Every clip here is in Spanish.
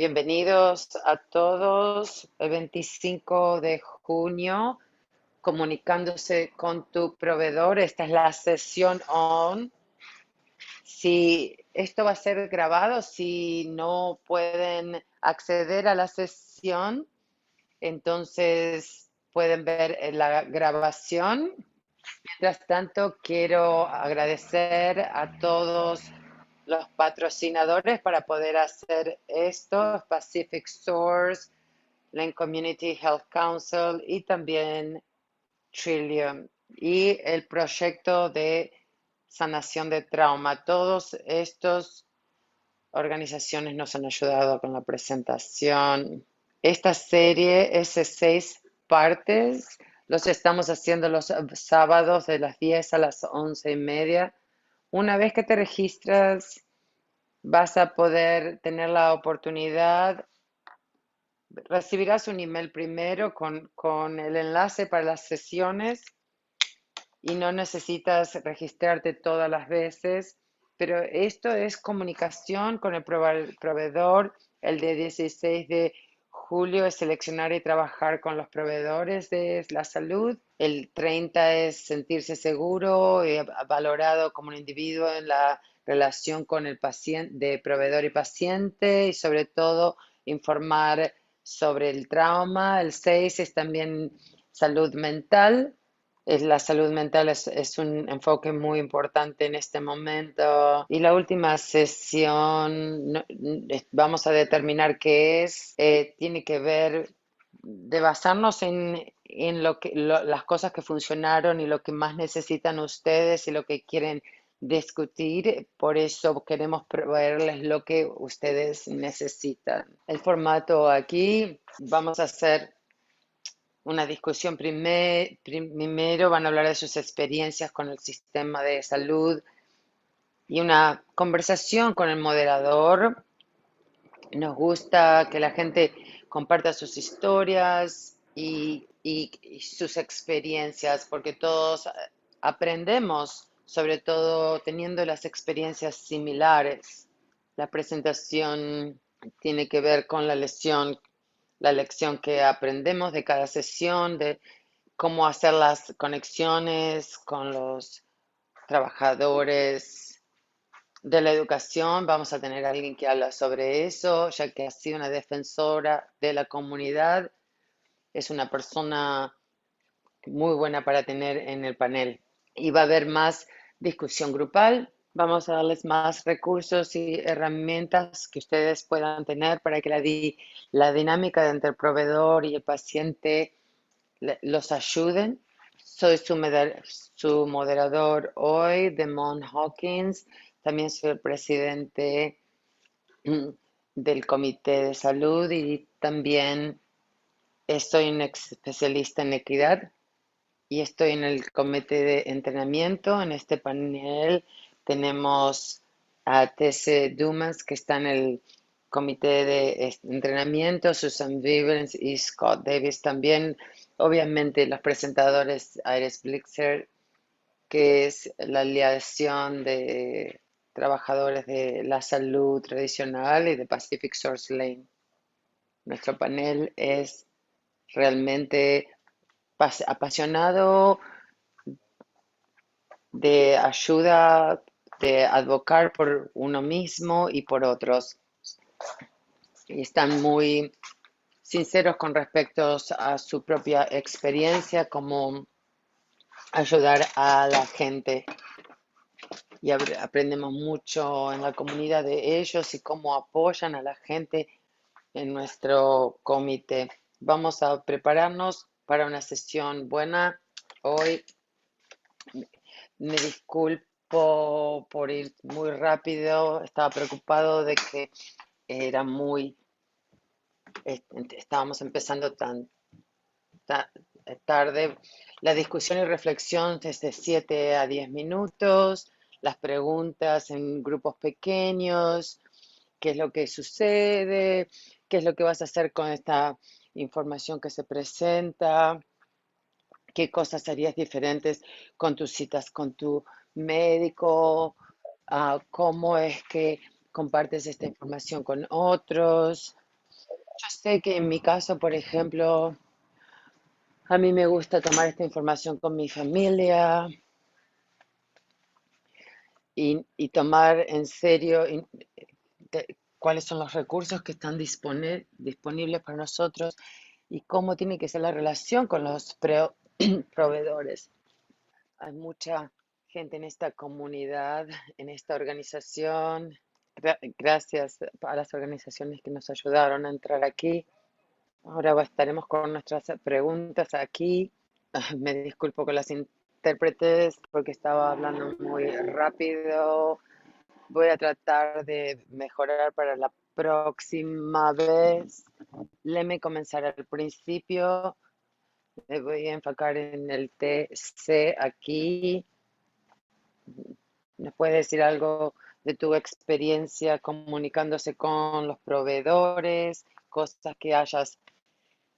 Bienvenidos a todos. El 25 de junio, comunicándose con tu proveedor. Esta es la sesión on. Si esto va a ser grabado, si no pueden acceder a la sesión, entonces pueden ver la grabación. Mientras tanto, quiero agradecer a todos los patrocinadores para poder hacer esto: Pacific Source, Lane Community Health Council y también Trillium y el proyecto de sanación de trauma. Todos estos organizaciones nos han ayudado con la presentación. Esta serie es de 6 partes. Los estamos haciendo los sábados de las 10 a las 11:30. Una vez que te registras, vas a poder tener la oportunidad. Recibirás un email primero con el enlace para las sesiones y no necesitas registrarte todas las veces, pero esto es comunicación con el proveedor. El de 16 de julio es seleccionar y trabajar con los proveedores de la salud. El 30 es sentirse seguro y valorado como un individuo en la relación con el paciente, de proveedor y paciente, y sobre todo informar sobre el trauma. El 6 es también salud mental. La salud mental es un enfoque muy importante en este momento. Y la última sesión, vamos a determinar qué es. Tiene que ver de basarnos en las cosas que funcionaron y lo que más necesitan ustedes y lo que quieren discutir. Por eso queremos proveerles lo que ustedes necesitan. El formato aquí, vamos a hacer una discusión. Primero van a hablar de sus experiencias con el sistema de salud y una conversación con el moderador. Nos gusta que la gente comparta sus historias y sus experiencias, porque todos aprendemos, sobre todo teniendo las experiencias similares. La presentación tiene que ver con la lección que aprendemos de cada sesión, de cómo hacer las conexiones con los trabajadores de la educación. Vamos a tener a alguien que habla sobre eso, ya que ha sido una defensora de la comunidad. Es una persona muy buena para tener en el panel. Y va a haber más discusión grupal. Vamos a darles más recursos y herramientas que ustedes puedan tener para que la dinámica entre el proveedor y el paciente los ayuden. Soy su moderador hoy, Demon Hawkins. También soy el presidente del Comité de Salud y también soy un especialista en equidad y estoy en el comité de entrenamiento. En este panel tenemos a Tesse Dumas, que está en el comité de entrenamiento, Susan Vivens y Scott Davis también. Obviamente los presentadores, Iris Blixer, que es la aliación de trabajadores de la salud tradicional y de Pacific Source Lane. Nuestro panel es realmente apasionado de ayuda, de advocar por uno mismo y por otros. Y están muy sinceros con respecto a su propia experiencia, cómo ayudar a la gente. Y aprendemos mucho en la comunidad de ellos y cómo apoyan a la gente en nuestro comité. Vamos a prepararnos para una sesión buena hoy. Me disculpo por ir muy rápido, estaba preocupado de que era estábamos empezando tan tarde. La discusión y reflexión es de 7 a 10 minutos, las preguntas en grupos pequeños, qué es lo que sucede, qué es lo que vas a hacer con esta información que se presenta, qué cosas harías diferentes con tus citas con tu médico, cómo es que compartes esta información con otros. sé que en mi caso, por ejemplo, a mí me gusta tomar esta información con mi familia y tomar en serio cuáles son los recursos que están disponibles para nosotros y cómo tiene que ser la relación con los proveedores. Hay mucha gente en esta comunidad, en esta organización. Gracias a las organizaciones que nos ayudaron a entrar aquí. Ahora estaremos con nuestras preguntas aquí. Me disculpo con las intérpretes porque estaba hablando muy rápido. Voy a tratar de mejorar para la próxima vez. Lemme comenzar al principio. Me voy a enfocar en el TC aquí. ¿Nos puedes decir algo de tu experiencia comunicándose con los proveedores, cosas que hayas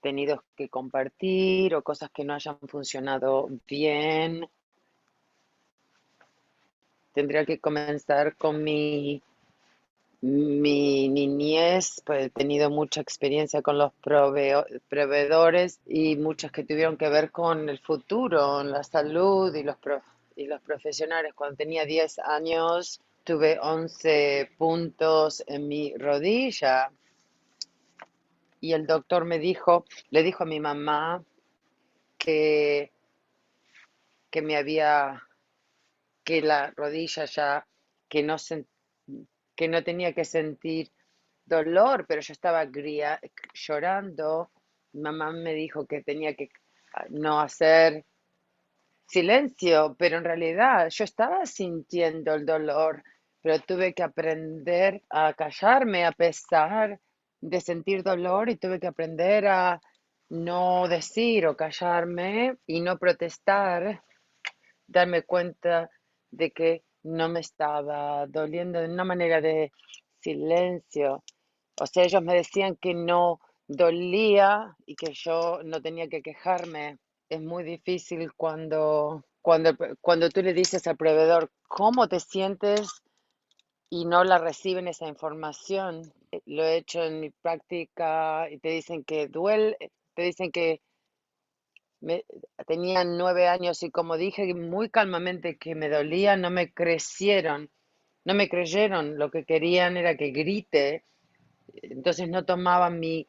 tenido que compartir o cosas que no hayan funcionado bien? Tendría que comenzar con mi niñez, pues he tenido mucha experiencia con los proveedores y muchas que tuvieron que ver con el futuro, en la salud y los profesionales. Cuando tenía 10 años tuve 11 puntos en mi rodilla y el doctor le dijo a mi mamá que, que me había, que la rodilla ya, que no, que no tenía que sentir dolor, pero yo estaba llorando. Mi mamá me dijo que tenía que no hacer silencio, pero en realidad yo estaba sintiendo el dolor, pero tuve que aprender a callarme a pesar de sentir dolor y tuve que aprender a no decir o callarme y no protestar, darme cuenta de que no me estaba doliendo de una manera de silencio. O sea, ellos me decían que no dolía y que yo no tenía que quejarme. Es muy difícil cuando tú le dices al proveedor cómo te sientes y no la reciben esa información. Lo he hecho en mi práctica y te dicen que duele, te dicen que me, tenía 9 años y como dije muy calmamente que me dolía, no me creyeron. Lo que querían era que grite, entonces no tomaban mi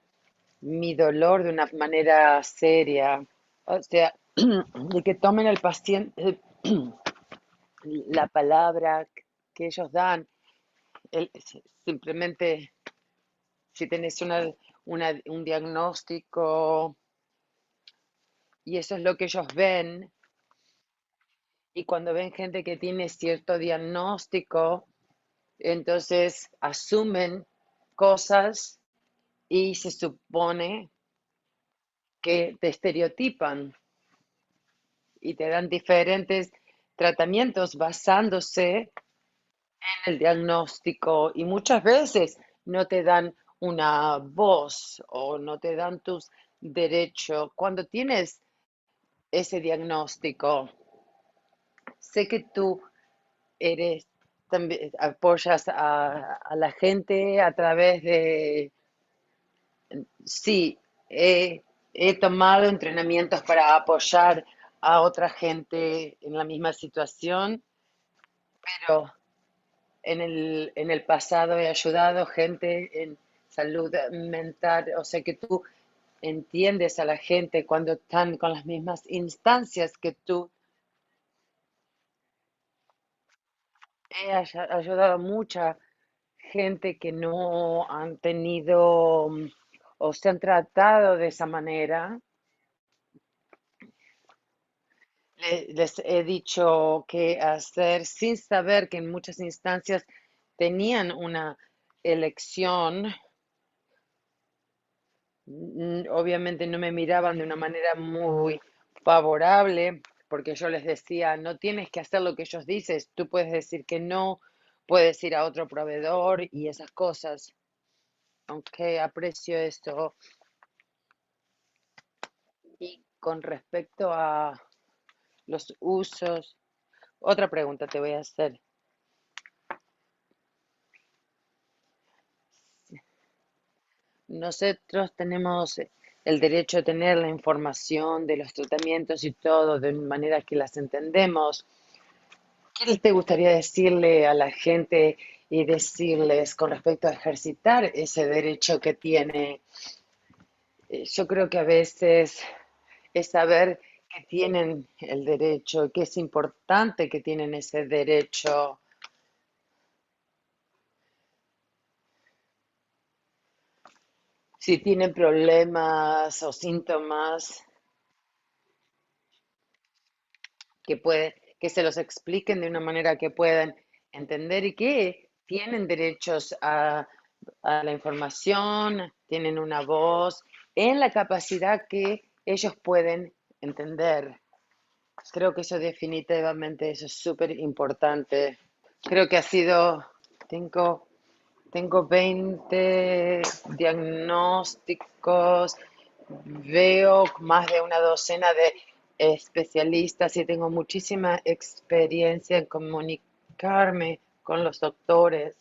dolor de una manera seria. O sea, de que tomen al paciente la palabra que ellos dan, simplemente si tenés un diagnóstico y eso es lo que ellos ven, y cuando ven gente que tiene cierto diagnóstico, entonces asumen cosas y se supone que te estereotipan y te dan diferentes tratamientos basándose en el diagnóstico y muchas veces no te dan una voz o no te dan tus derechos. Cuando tienes ese diagnóstico, sé que tú eres, también apoyas a la gente a través de, sí, he tomado entrenamientos para apoyar a otra gente en la misma situación, pero en el pasado he ayudado gente en salud mental, o sea que tú entiendes a la gente cuando están con las mismas instancias que tú. Ayudado a mucha gente que no han tenido o se han tratado de esa manera. Les he dicho qué hacer sin saber que en muchas instancias tenían una elección. Obviamente no me miraban de una manera muy favorable porque yo les decía, no tienes que hacer lo que ellos dicen, tú puedes decir que no, puedes ir a otro proveedor y esas cosas. Aunque aprecio esto. Y con respecto a los usos, otra pregunta te voy a hacer. nosotros tenemos el derecho a tener la información de los tratamientos y todo de manera que las entendemos. ¿Qué te gustaría decirle a la gente y decirles con respecto a ejercitar ese derecho que tiene? Yo creo que a veces es saber que tienen el derecho, que es importante que tienen ese derecho. Si tienen problemas o síntomas, que se los expliquen de una manera que puedan entender y que tienen derechos a la información, tienen una voz en la capacidad que ellos pueden entender. Creo que eso definitivamente eso es súper importante. Creo que ha sido, tengo, tengo 20 diagnósticos, veo más de una docena de especialistas y tengo muchísima experiencia en comunicarme con los doctores.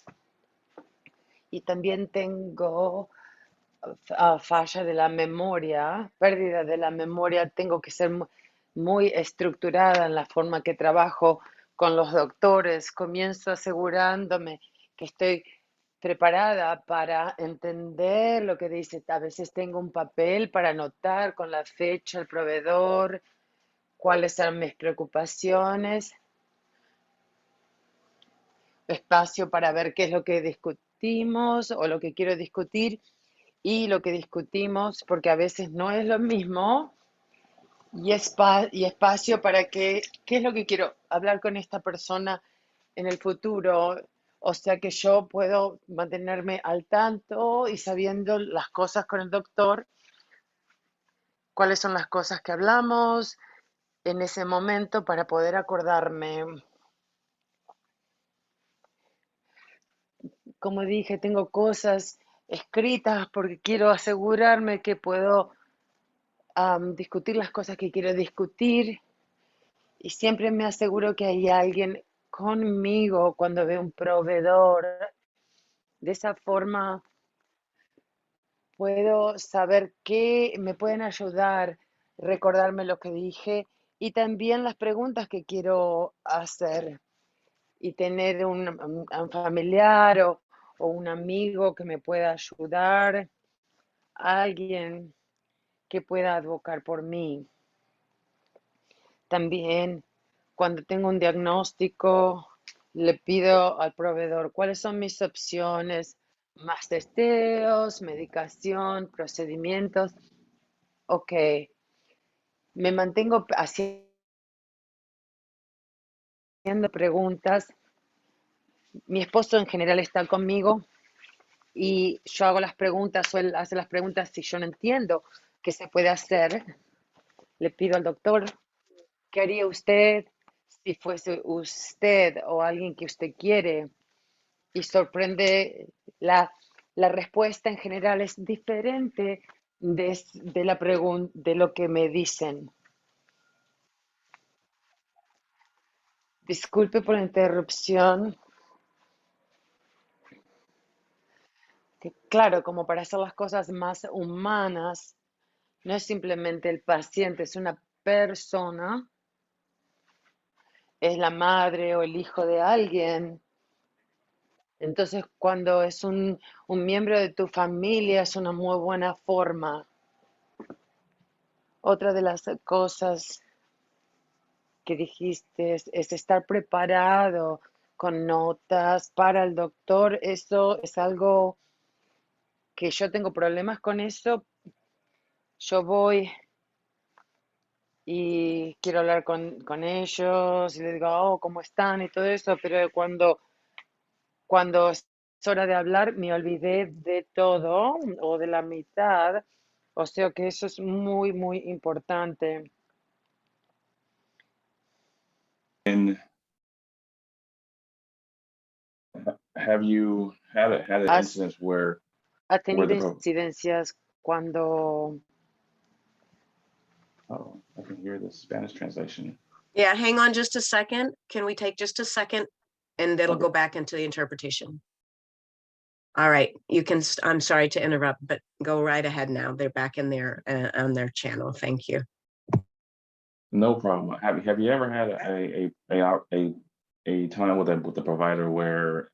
Y también tengo falla de la memoria, pérdida de la memoria, tengo que ser muy estructurada en la forma que trabajo con los doctores. Comienzo asegurándome que estoy preparada para entender lo que dice. A veces tengo un papel para anotar con la fecha, el proveedor, cuáles son mis preocupaciones, espacio para ver qué es lo que discutimos o lo que quiero discutir y lo que discutimos, porque a veces no es lo mismo, y espacio para qué es lo que quiero hablar con esta persona en el futuro. O sea que yo puedo mantenerme al tanto y sabiendo las cosas con el doctor, cuáles son las cosas que hablamos en ese momento para poder acordarme. Como dije, tengo cosas escritas porque quiero asegurarme que puedo discutir las cosas que quiero discutir y siempre me aseguro que hay alguien conmigo cuando veo un proveedor. De esa forma puedo saber qué me pueden ayudar, recordarme lo que dije y también las preguntas que quiero hacer y tener un familiar o un amigo que me pueda ayudar, alguien que pueda advocar por mí. También, cuando tengo un diagnóstico, le pido al proveedor cuáles son mis opciones, más testeos, medicación, procedimientos. Ok, me mantengo haciendo preguntas. Mi esposo en general está conmigo y yo hago las preguntas o él hace las preguntas si yo no entiendo qué se puede hacer. Le pido al doctor, ¿qué haría usted si fuese usted o alguien que usted quiere? Y sorprende la respuesta en general es diferente de la pregunta de lo que me dicen. Disculpe por la interrupción. Que, claro, como para hacer las cosas más humanas, no es simplemente el paciente, es una persona, es la madre o el hijo de alguien. Entonces, cuando es un miembro de tu familia, es una muy buena forma. Otra de las cosas que dijiste es estar preparado con notas para el doctor. Eso es algo que yo tengo problemas con eso. Yo voy y quiero hablar con ellos y les digo, oh, ¿cómo están? Y todo eso, pero cuando es hora de hablar me olvidé de todo o de la mitad. O sea que eso es muy, muy importante. And have you had an ¿Has, instance where has where tenido the incidencias cuando... oh, I can hear the Spanish translation. Yeah, hang on just a second. Can we take just a second and it'll Okay. go back into the interpretation? All right, you can, I'm sorry to interrupt, but go right ahead now. They're back in their, on their channel. Thank you. No problem. Have you ever had a time with a provider where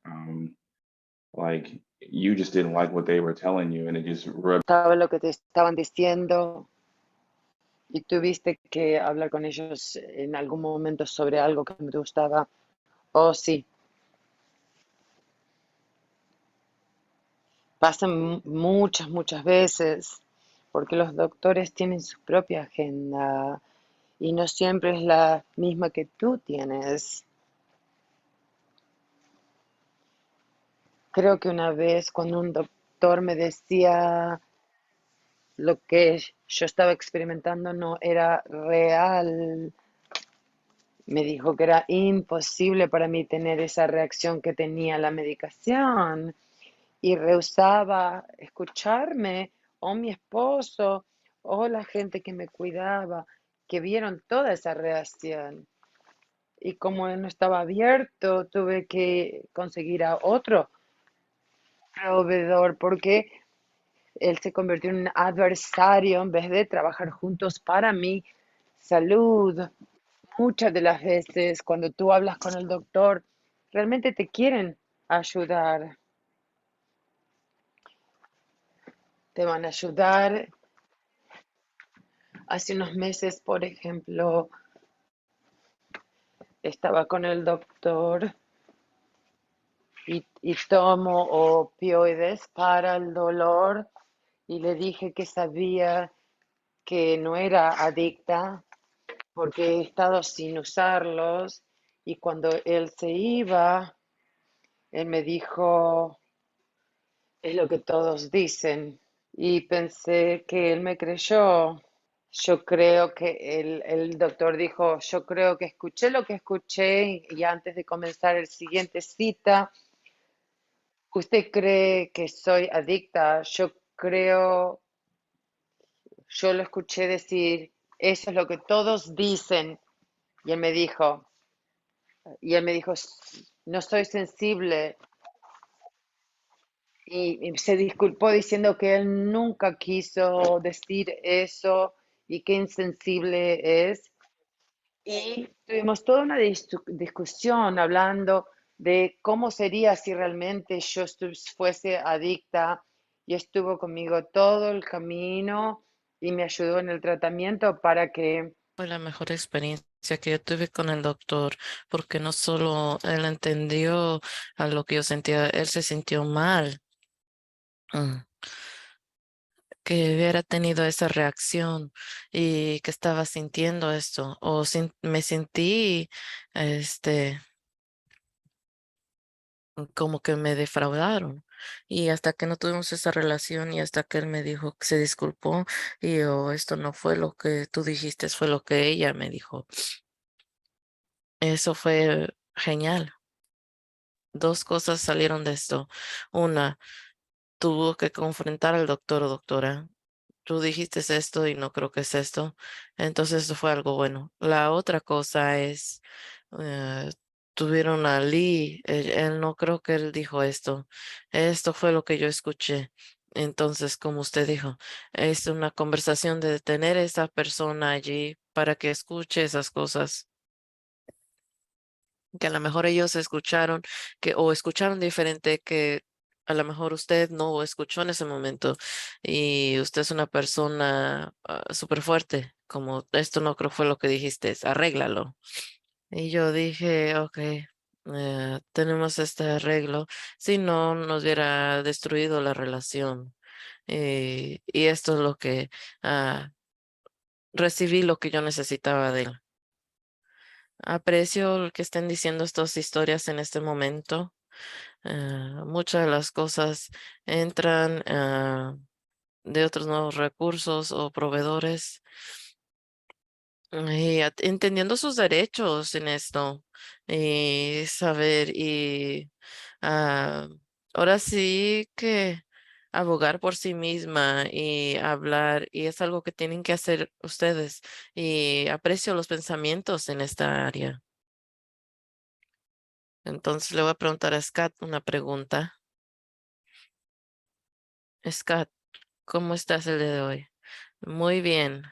like you just didn't like what they were telling you and it just rubbed Estaba lo que te estaban diciendo y tuviste que hablar con ellos en algún momento sobre algo que no te gustaba. Oh, sí, pasan muchas veces, porque los doctores tienen su propia agenda y no siempre es la misma que tú tienes. Creo que una vez cuando un doctor me decía lo que yo estaba experimentando no era real, me dijo que era imposible para mí tener esa reacción que tenía la medicación y rehusaba escucharme o mi esposo o la gente que me cuidaba, que vieron toda esa reacción. Y como él no estaba abierto, tuve que conseguir a otro proveedor porque él se convirtió en un adversario en vez de trabajar juntos para mi salud. Muchas de las veces cuando tú hablas con el doctor, realmente te quieren ayudar, te van a ayudar. Hace unos meses, por ejemplo, estaba con el doctor y tomo opioides para el dolor y le dije que sabía que no era adicta porque he estado sin usarlos y cuando él se iba, él me dijo, es lo que todos dicen y pensé que él me creyó. Yo creo que el doctor dijo, yo creo que escuché lo que escuché y antes de comenzar el siguiente cita, ¿usted cree que soy adicta? Yo lo escuché decir, eso es lo que todos dicen. Y él me dijo, no soy sensible. Y se disculpó diciendo que él nunca quiso decir eso y qué insensible es. Y tuvimos toda una discusión hablando de cómo sería si realmente yo fuese adicta y estuvo conmigo todo el camino y me ayudó en el tratamiento para que Fue la mejor experiencia que yo tuve con el doctor, porque no solo él entendió a lo que yo sentía, él se sintió mal, mm, que hubiera tenido esa reacción y que estaba sintiendo esto, o me sentí, este, como que me defraudaron. Y hasta que no tuvimos esa relación y hasta que él me dijo que se disculpó y yo, esto no fue lo que tú dijiste, fue lo que ella me dijo. Eso fue genial. Dos cosas salieron de esto. Una, tuvo que confrontar al doctor o doctora. Tú dijiste esto y no creo que es esto. Entonces eso fue algo bueno. La otra cosa es, eh, tuvieron a Lee. Él no creo que él dijo esto. Esto fue lo que yo escuché. Entonces, como usted dijo, es una conversación de tener a esa persona allí para que escuche esas cosas que a lo mejor ellos escucharon o escucharon diferente que a lo mejor usted no escuchó en ese momento y usted es una persona súper fuerte, como esto no creo fue lo que dijiste, arréglalo. Y yo dije, ok, tenemos este arreglo, si no nos hubiera destruido la relación. Y esto es lo que recibí lo que yo necesitaba de él. Aprecio que estén diciendo estas historias en este momento. Muchas de las cosas entran de otros nuevos recursos o proveedores y entendiendo sus derechos en esto y saber y ah, ahora sí que abogar por sí misma y hablar y es algo que tienen que hacer ustedes y aprecio los pensamientos en esta área. Entonces le voy a preguntar a Scott una pregunta. Scott, ¿cómo estás el día de hoy? Muy bien.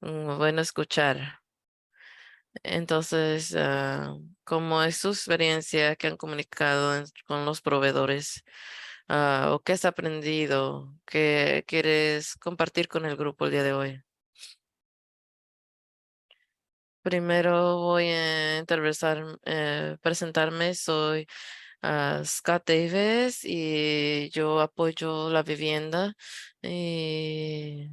Bueno escuchar. Entonces, ¿cómo es su experiencia que han comunicado con los proveedores? ¿O qué has aprendido? ¿Qué quieres compartir con el grupo el día de hoy? Primero voy a presentarme. Soy Scott Davis y yo apoyo la vivienda. Y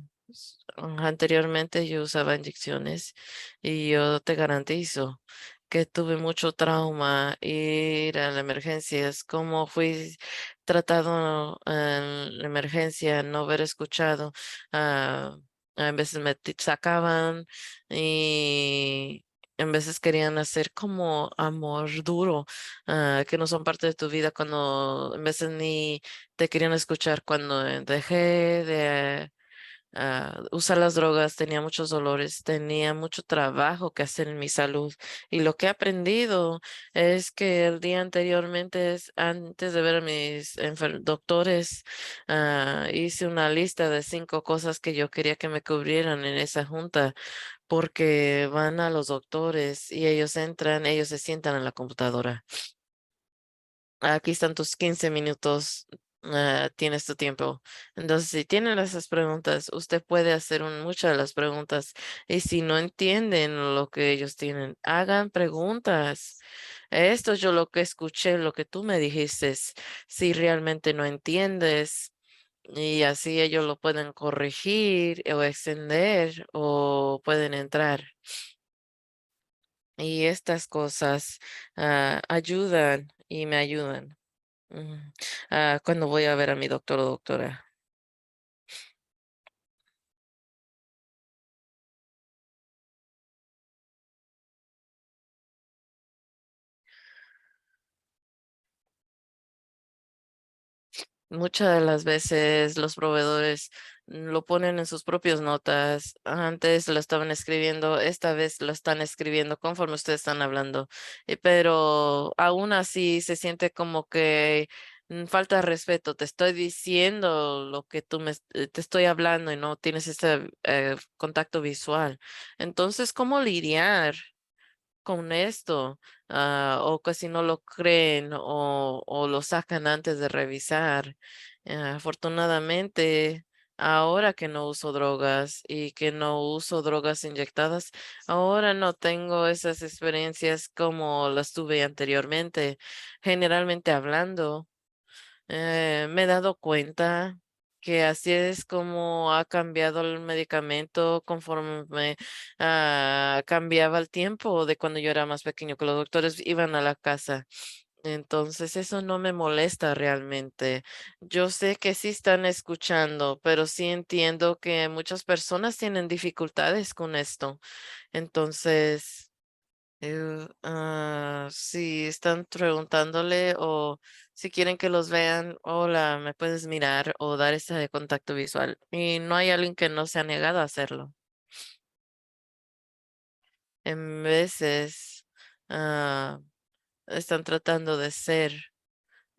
anteriormente yo usaba inyecciones y yo te garantizo que tuve mucho trauma ir a la emergencia. Es como fui tratado en la emergencia, no haber escuchado. ah, a veces sacaban y en veces querían hacer como amor duro, que no son parte de tu vida cuando en veces ni te querían escuchar. Cuando dejé de usar las drogas, tenía muchos dolores, tenía mucho trabajo que hacer en mi salud. Y lo que he aprendido es que el día anteriormente, antes de ver a mis doctores, hice una lista de 5 cosas que yo quería que me cubrieran en esa junta, porque van a los doctores y ellos entran, ellos se sientan en la computadora. Aquí están tus 15 minutos, tienes tu tiempo. Entonces, si tienen esas preguntas, usted puede hacer muchas de las preguntas. Y si no entienden lo que ellos tienen, hagan preguntas. Esto yo lo que escuché, lo que tú me dijiste, si realmente no entiendes, y así ellos lo pueden corregir o extender o pueden entrar. Y estas cosas ayudan y me ayudan. Ujú. Cuando voy a ver a mi doctor o doctora. Muchas de las veces los proveedores lo ponen en sus propias notas. Antes lo estaban escribiendo, esta vez lo están escribiendo conforme ustedes están hablando. Pero aún así se siente como que falta de respeto. Te estoy diciendo lo que te estoy hablando y no tienes este contacto visual. Entonces, ¿cómo lidiar con esto? O que si no lo creen o lo sacan antes de revisar. Afortunadamente, ahora que no uso drogas y que no uso drogas inyectadas, ahora no tengo esas experiencias como las tuve anteriormente. Generalmente hablando, me he dado cuenta que así es como ha cambiado el medicamento conforme cambiaba el tiempo de cuando yo era más pequeño, que los doctores iban a la casa. Entonces, eso no me molesta realmente. Yo sé que sí están escuchando, pero sí entiendo que muchas personas tienen dificultades con esto. Entonces, si están preguntándole o si quieren que los vean, hola, me puedes mirar o dar ese contacto visual. Y no hay alguien que no se ha negado a hacerlo. En veces están tratando de ser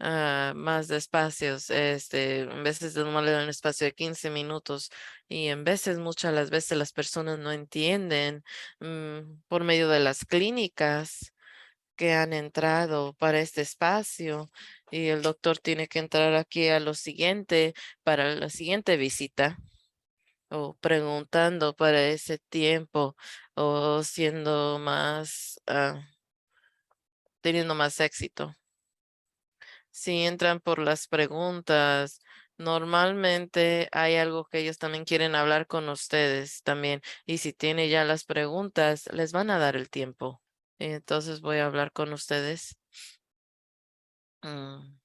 más despacios, en veces de un espacio de 15 minutos y en veces, muchas las veces las personas no entienden por medio de las clínicas que han entrado para este espacio y el doctor tiene que entrar aquí a lo siguiente para la siguiente visita o preguntando para ese tiempo o siendo más, teniendo más éxito. Si entran por las preguntas, normalmente hay algo que ellos también quieren hablar con ustedes también. Y si tiene ya las preguntas, les van a dar el tiempo. Entonces voy a hablar con ustedes. Mm,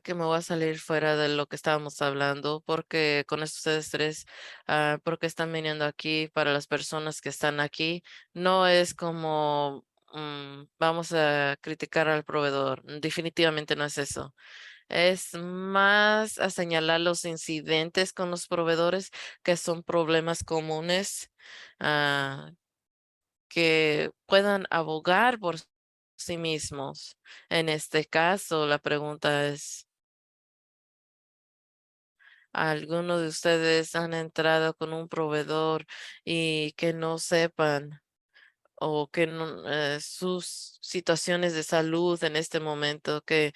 que me voy a salir fuera de lo que estábamos hablando, porque con estos tres, porque están viniendo aquí para las personas que están aquí, no es como vamos a criticar al proveedor, definitivamente no es eso. Es más a señalar los incidentes con los proveedores que son problemas comunes, ah, que puedan abogar por sí mismos. En este caso, la pregunta es, algunos de ustedes han entrado con un proveedor y que no sepan o que sus situaciones de salud en este momento que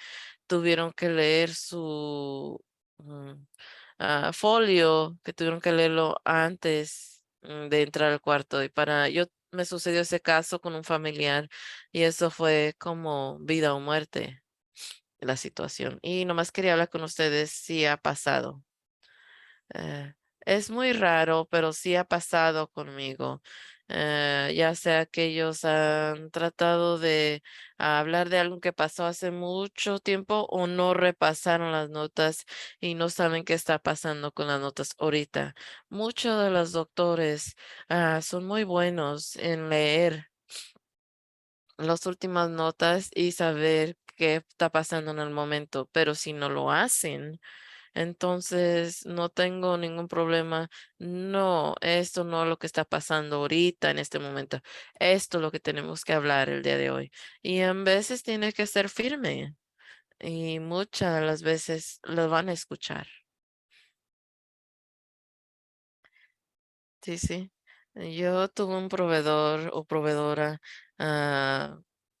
tuvieron que leer su mm, folio, que tuvieron que leerlo antes de entrar al cuarto. Y yo me sucedió ese caso con un familiar y eso fue como vida o muerte la situación. Y nomás quería hablar con ustedes si ha pasado. Eh, es muy raro, pero sí ha pasado conmigo. Ya sea que ellos han tratado de hablar de algo que pasó hace mucho tiempo o no repasaron las notas y no saben qué está pasando con las notas ahorita. Muchos de los doctores son muy buenos en leer las últimas notas y saber qué está pasando en el momento, pero si no lo hacen, entonces no tengo ningún problema. No, esto no es lo que está pasando ahorita en este momento. Esto es lo que tenemos que hablar el día de hoy. Y en veces tiene que ser firme y muchas de las veces lo van a escuchar. Sí, sí. Yo tuve un proveedor o proveedora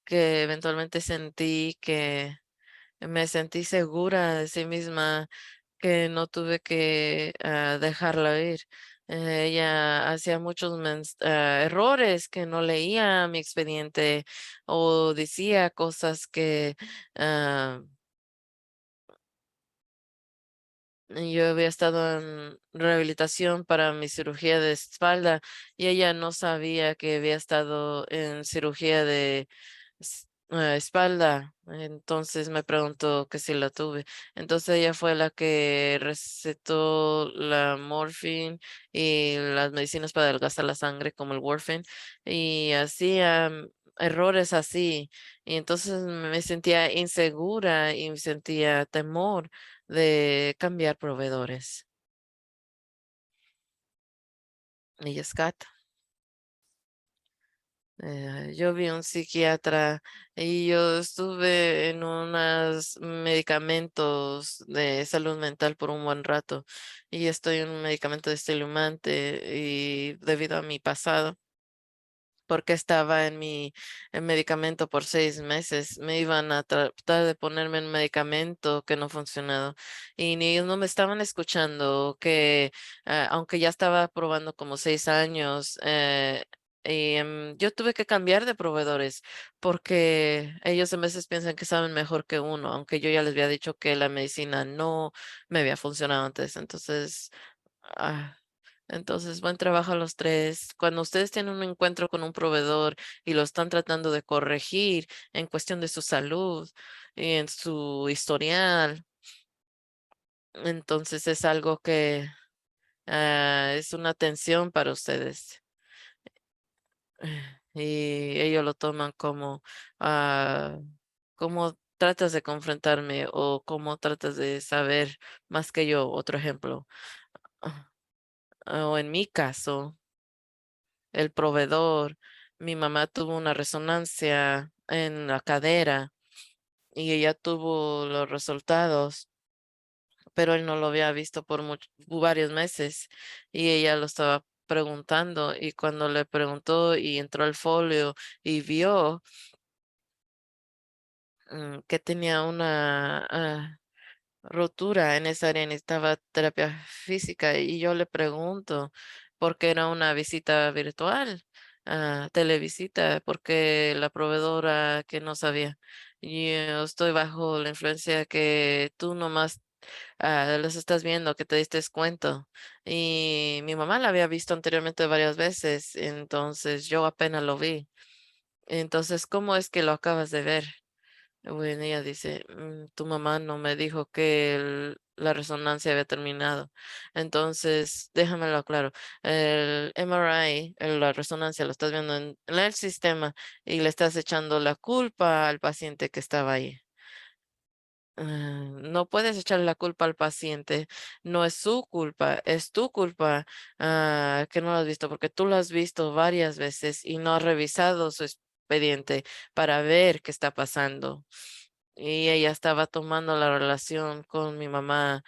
que eventualmente sentí que me sentí segura de sí misma que no tuve que dejarla ir. Ella hacía muchos errores que no leía mi expediente o decía cosas que ah, yo había estado en rehabilitación para mi cirugía de espalda y ella no sabía que había estado en cirugía de espalda. Entonces me preguntó que si la tuve. Entonces ella fue la que recetó la morfina y las medicinas para adelgazar la sangre como el warfarin y hacía errores así. Y entonces me sentía insegura y me sentía temor de cambiar proveedores. Y Scott. Yo vi un psiquiatra y yo estuve en unos medicamentos de salud mental por un buen rato y estoy en un medicamento de estimulante y debido a mi pasado, porque estaba en en medicamento por 6 meses, me iban a tratar de ponerme en medicamento que no funcionado y ni ellos no me estaban escuchando, que aunque ya estaba probando como 6 años, yo tuve que cambiar de proveedores porque ellos a veces piensan que saben mejor que uno, aunque yo ya les había dicho que la medicina no me había funcionado antes. Ah, entonces, buen trabajo a los tres. Cuando ustedes tienen un encuentro con un proveedor y lo están tratando de corregir en cuestión de su salud y en su historial, entonces es algo que es una tensión para ustedes. Y ellos lo toman como, ¿cómo tratas de confrontarme o cómo tratas de saber más que yo? Otro ejemplo. Ah, o en mi caso. El proveedor. Mi mamá tuvo una resonancia en la cadera y ella tuvo los resultados, pero él no lo había visto por varios meses y ella lo estaba preguntando y cuando le preguntó y entró al folio y vio que tenía una rotura en esa área, necesitaba terapia física y yo le pregunto porque era una visita virtual, televisita, porque la proveedora que no sabía. Yo estoy bajo la influencia que tú nomás los estás viendo, que te diste cuenta. Y mi mamá la había visto anteriormente varias veces, entonces yo apenas lo vi. Entonces, ¿cómo es que lo acabas de ver? Bueno, ella dice, tu mamá no me dijo que la resonancia había terminado. Entonces, déjamelo claro. El MRI, la resonancia, lo estás viendo en el sistema y le estás echando la culpa al paciente que estaba ahí. No puedes echarle la culpa al paciente, no es su culpa, es tu culpa que no lo has visto, porque tú lo has visto varias veces y no has revisado su expediente para ver qué está pasando. Y ella estaba tomando la relación con mi mamá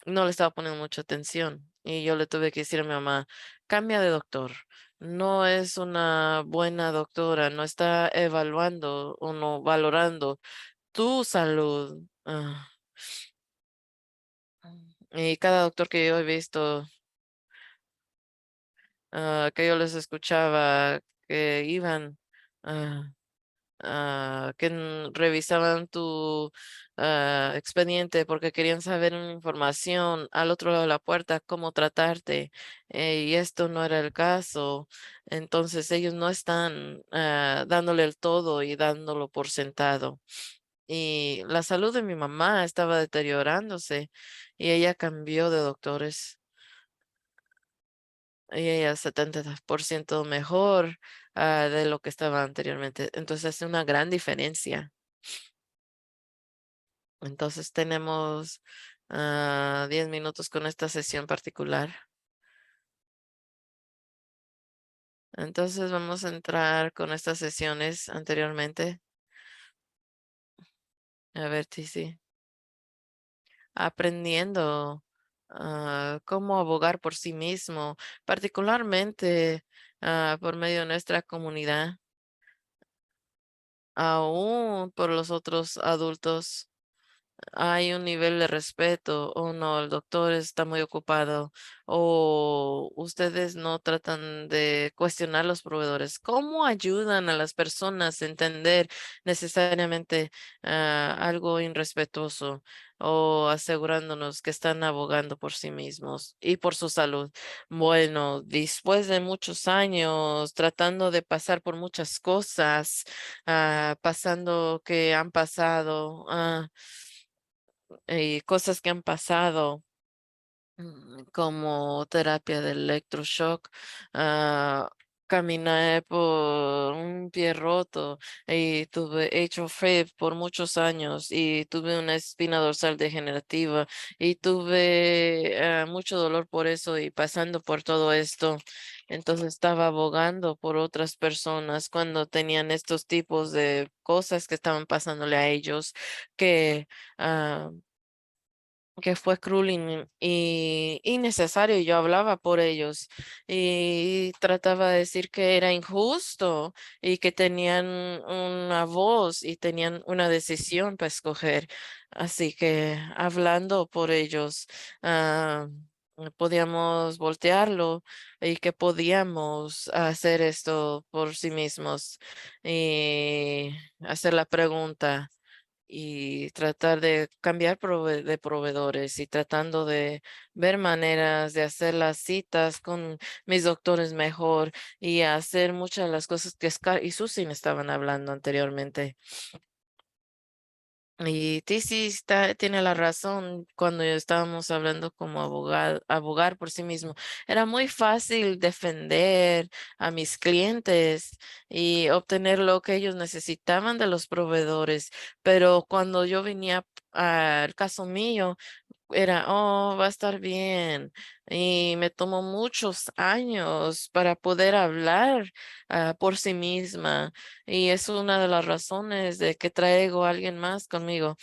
no le estaba poniendo mucha atención y yo le tuve que decir a mi mamá, cambia de doctor. No es una buena doctora, no está evaluando o no valorando tu salud. Y cada doctor que yo he visto, que yo les escuchaba, que iban, ah, que revisaban tu expediente porque querían saber una información al otro lado de la puerta, cómo tratarte, y esto no era el caso. Entonces ellos no están dándole el todo y dándolo por sentado. Y la salud de mi mamá estaba deteriorándose y ella cambió de doctores. Y ella 70% mejor de lo que estaba anteriormente. Entonces hace una gran diferencia. Entonces tenemos 10 minutos con esta sesión particular. Entonces vamos a entrar con estas sesiones anteriormente. A ver, sí. Aprendiendo cómo abogar por sí mismo, particularmente por medio de nuestra comunidad, aún por los otros adultos. Hay un nivel de respeto o no, el doctor está muy ocupado o ustedes no tratan de cuestionar los proveedores. ¿Cómo ayudan a las personas a entender necesariamente algo irrespetuoso o asegurándonos que están abogando por sí mismos y por su salud? Bueno, después de muchos años tratando de pasar por muchas cosas, pasando que han pasado. Cosas que han pasado, como terapia de electroshock. ah, Caminé por un pie roto y tuve atrial fib por muchos años y tuve una espina dorsal degenerativa y tuve mucho dolor por eso y pasando por todo esto. Entonces estaba abogando por otras personas cuando tenían estos tipos de cosas que estaban pasándole a ellos ah, que fue cruel y innecesario. Y yo hablaba por ellos y trataba de decir que era injusto y que tenían una voz y tenían una decisión para escoger. Así que hablando por ellos, podíamos voltearlo y que podíamos hacer esto por sí mismos y hacer la pregunta y tratar de cambiar de proveedores y tratando de ver maneras de hacer las citas con mis doctores mejor y hacer muchas de las cosas que Scar y Susan estaban hablando anteriormente. Y Tizi tiene la razón cuando estábamos hablando como abogar por sí mismo. Era muy fácil defender a mis clientes y obtener lo que ellos necesitaban de los proveedores, pero cuando yo venía al caso mío, era, oh, va a estar bien. Y me tomó muchos años para poder hablar por sí misma. Y es una de las razones de que traigo a alguien más conmigo,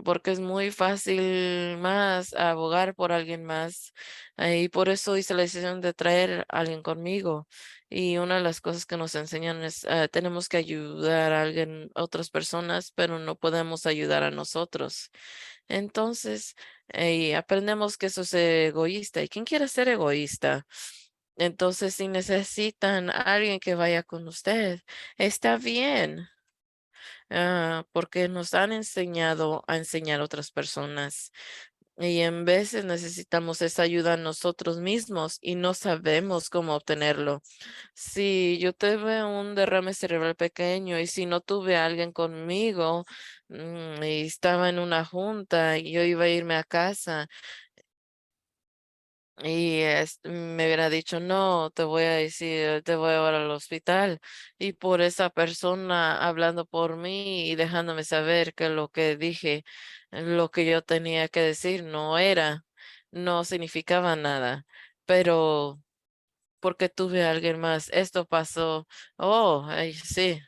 porque es muy fácil más abogar por alguien más. Y por eso hice la decisión de traer a alguien conmigo. Y una de las cosas que nos enseñan es, tenemos que ayudar a alguien, otras personas, pero no podemos ayudar a nosotros. Entonces, y aprendemos que eso es egoísta. ¿Y quién quiere ser egoísta? Entonces, si necesitan a alguien que vaya con usted, está bien, porque nos han enseñado a enseñar a otras personas. Y en veces necesitamos esa ayuda nosotros mismos y no sabemos cómo obtenerlo. Si yo tuve un derrame cerebral pequeño y si no tuve a alguien conmigo, y estaba en una junta y yo iba a irme a casa y me hubiera dicho, no, te voy a decir, te voy a llevar al hospital. Y por esa persona hablando por mí y dejándome saber que lo que dije, lo que yo tenía que decir no significaba nada. Pero porque tuve a alguien más, esto pasó, oh, ay, sí.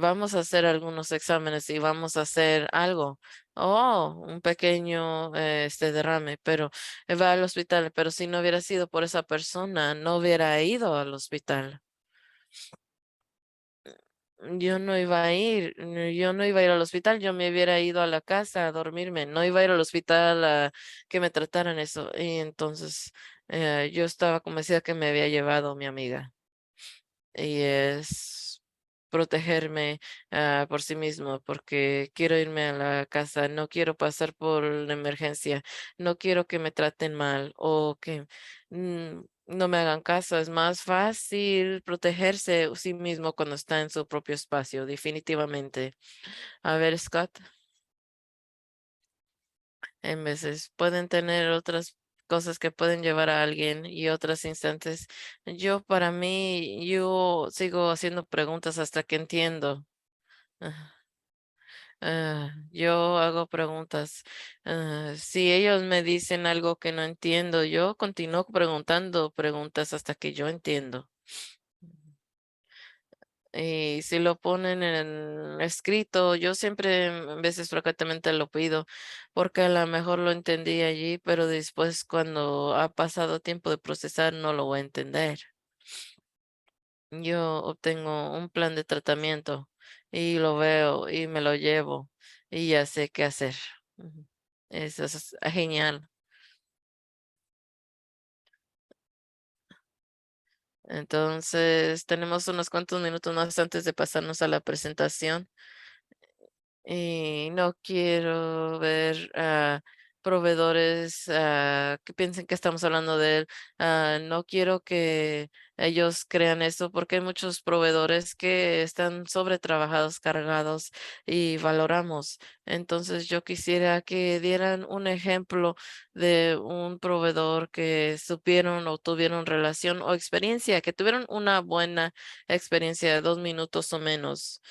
vamos a hacer algunos exámenes y vamos a hacer algo. Oh, un pequeño derrame, pero va al hospital. Pero si no hubiera sido por esa persona, no hubiera ido al hospital. Yo no iba a ir, yo no iba a ir al hospital, yo me hubiera ido a la casa a dormirme, no iba a ir al hospital a que me trataran eso. Y entonces yo estaba convencida que me había llevado mi amiga. Y es protegerme por sí mismo, porque quiero irme a la casa, no quiero pasar por la emergencia, no quiero que me traten mal o que no me hagan caso. Es más fácil protegerse a sí mismo cuando está en su propio espacio, definitivamente. A ver, Scott, en veces pueden tener otras cosas que pueden llevar a alguien y otros instantes. Yo, para mí, yo sigo haciendo preguntas hasta que entiendo. Ah, yo hago preguntas. Si ellos me dicen algo que no entiendo, yo continúo preguntando preguntas hasta que yo entiendo. Y si lo ponen en escrito, yo siempre, a veces frecuentemente lo pido, porque a lo mejor lo entendí allí, pero después cuando ha pasado tiempo de procesar, no lo voy a entender. Yo obtengo un plan de tratamiento y lo veo y me lo llevo y ya sé qué hacer. Ujú. Eso es genial. Entonces, tenemos unos cuantos minutos más antes de pasarnos a la presentación. Y no quiero ver a proveedores que piensen que estamos hablando de él. No quiero que ellos crean eso porque hay muchos proveedores que están sobretrabajados, cargados y valoramos. Entonces yo quisiera que dieran un ejemplo de un proveedor que supieron o tuvieron relación o experiencia, que tuvieron una buena experiencia de 2 minutos o menos.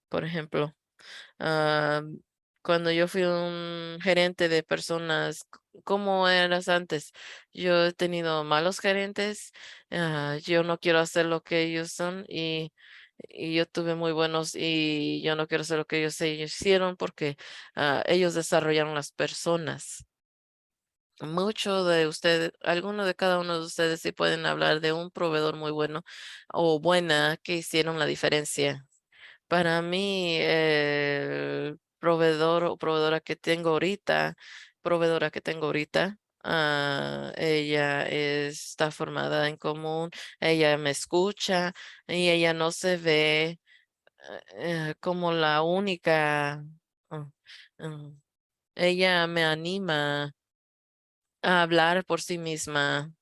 Por ejemplo, ah, cuando yo fui un gerente de personas, ¿cómo eras antes? Yo he tenido malos gerentes, yo no quiero hacer lo que ellos son y yo tuve muy buenos y yo no quiero hacer lo que ellos hicieron porque ellos desarrollaron las personas. Mucho de ustedes, alguno de cada uno de ustedes sí pueden hablar de un proveedor muy bueno o buena que hicieron la diferencia. Para mí, el proveedor o proveedora que tengo ahorita, ella está formada en común, ella me escucha y ella no se ve como la única. mm, mm, Ella me anima a hablar por sí misma,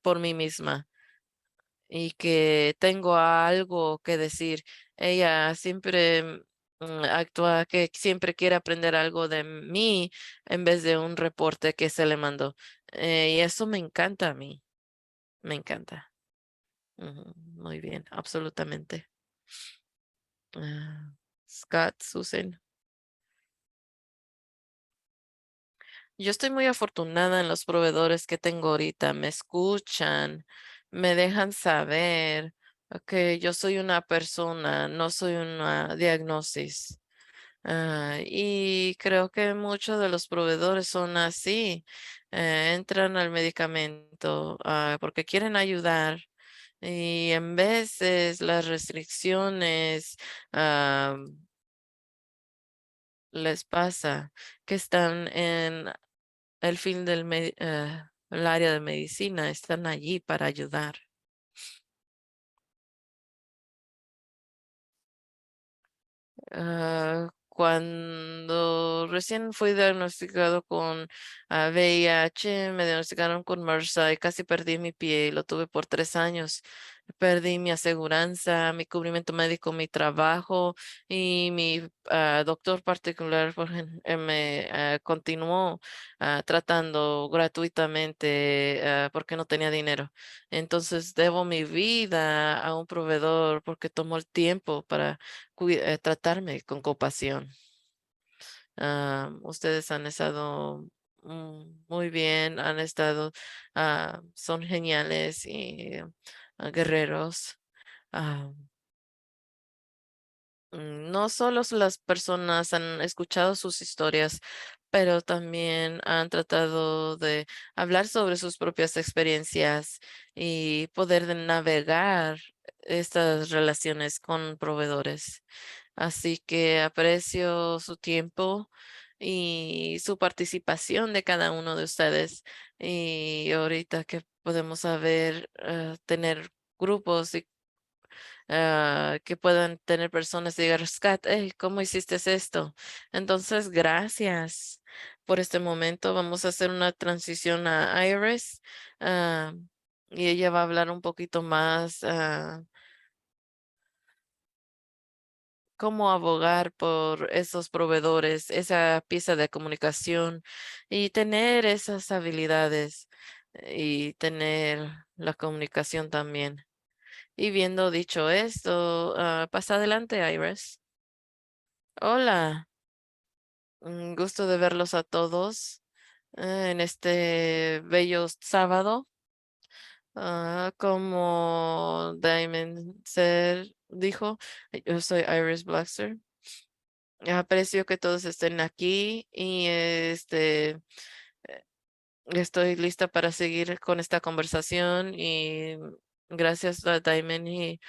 por mí misma y que tengo algo que decir. Ella siempre actúa que siempre quiere aprender algo de mí en vez de un reporte que se le mandó. Y eso me encanta a mí, me encanta. Ujú, muy bien, absolutamente. Ah, Scott, Susan. Yo estoy muy afortunada en los proveedores que tengo ahorita. Me escuchan, me dejan saber que yo soy una persona, no soy una diagnosis. Y creo que muchos de los proveedores son así. Entran al medicamento porque quieren ayudar y en veces las restricciones ah, les pasa que están en el fin el área de medicina, están allí para ayudar. Cuando recién fui diagnosticado con VIH, me diagnosticaron con MRSA y casi perdí mi pie y lo tuve por 3 años. Perdí mi aseguranza, mi cubrimiento médico, mi trabajo y mi doctor particular me continuó tratando gratuitamente porque no tenía dinero. Entonces debo mi vida a un proveedor porque tomó el tiempo para tratarme con compasión. Ustedes han estado muy bien, han estado, son geniales y guerreros. Ah, No solo las personas han escuchado sus historias, pero también han tratado de hablar sobre sus propias experiencias y poder de navegar estas relaciones con proveedores. Así que aprecio su tiempo y su participación de cada uno de ustedes. Y ahorita que podemos saber, tener grupos y que puedan tener personas y digan, Scott, hey, ¿cómo hiciste esto? Entonces, gracias por este momento. Vamos a hacer una transición a Iris, ah, y ella va a hablar un poquito más, cómo abogar por esos proveedores, esa pieza de comunicación y tener esas habilidades, y tener la comunicación también. Y viendo dicho esto, pasa adelante, Iris. Hola, un gusto de verlos a todos, en este bello sábado. Como Diamond dijo, yo soy Iris Blackster. Aprecio que todos estén aquí y estoy lista para seguir con esta conversación y gracias a Diamond y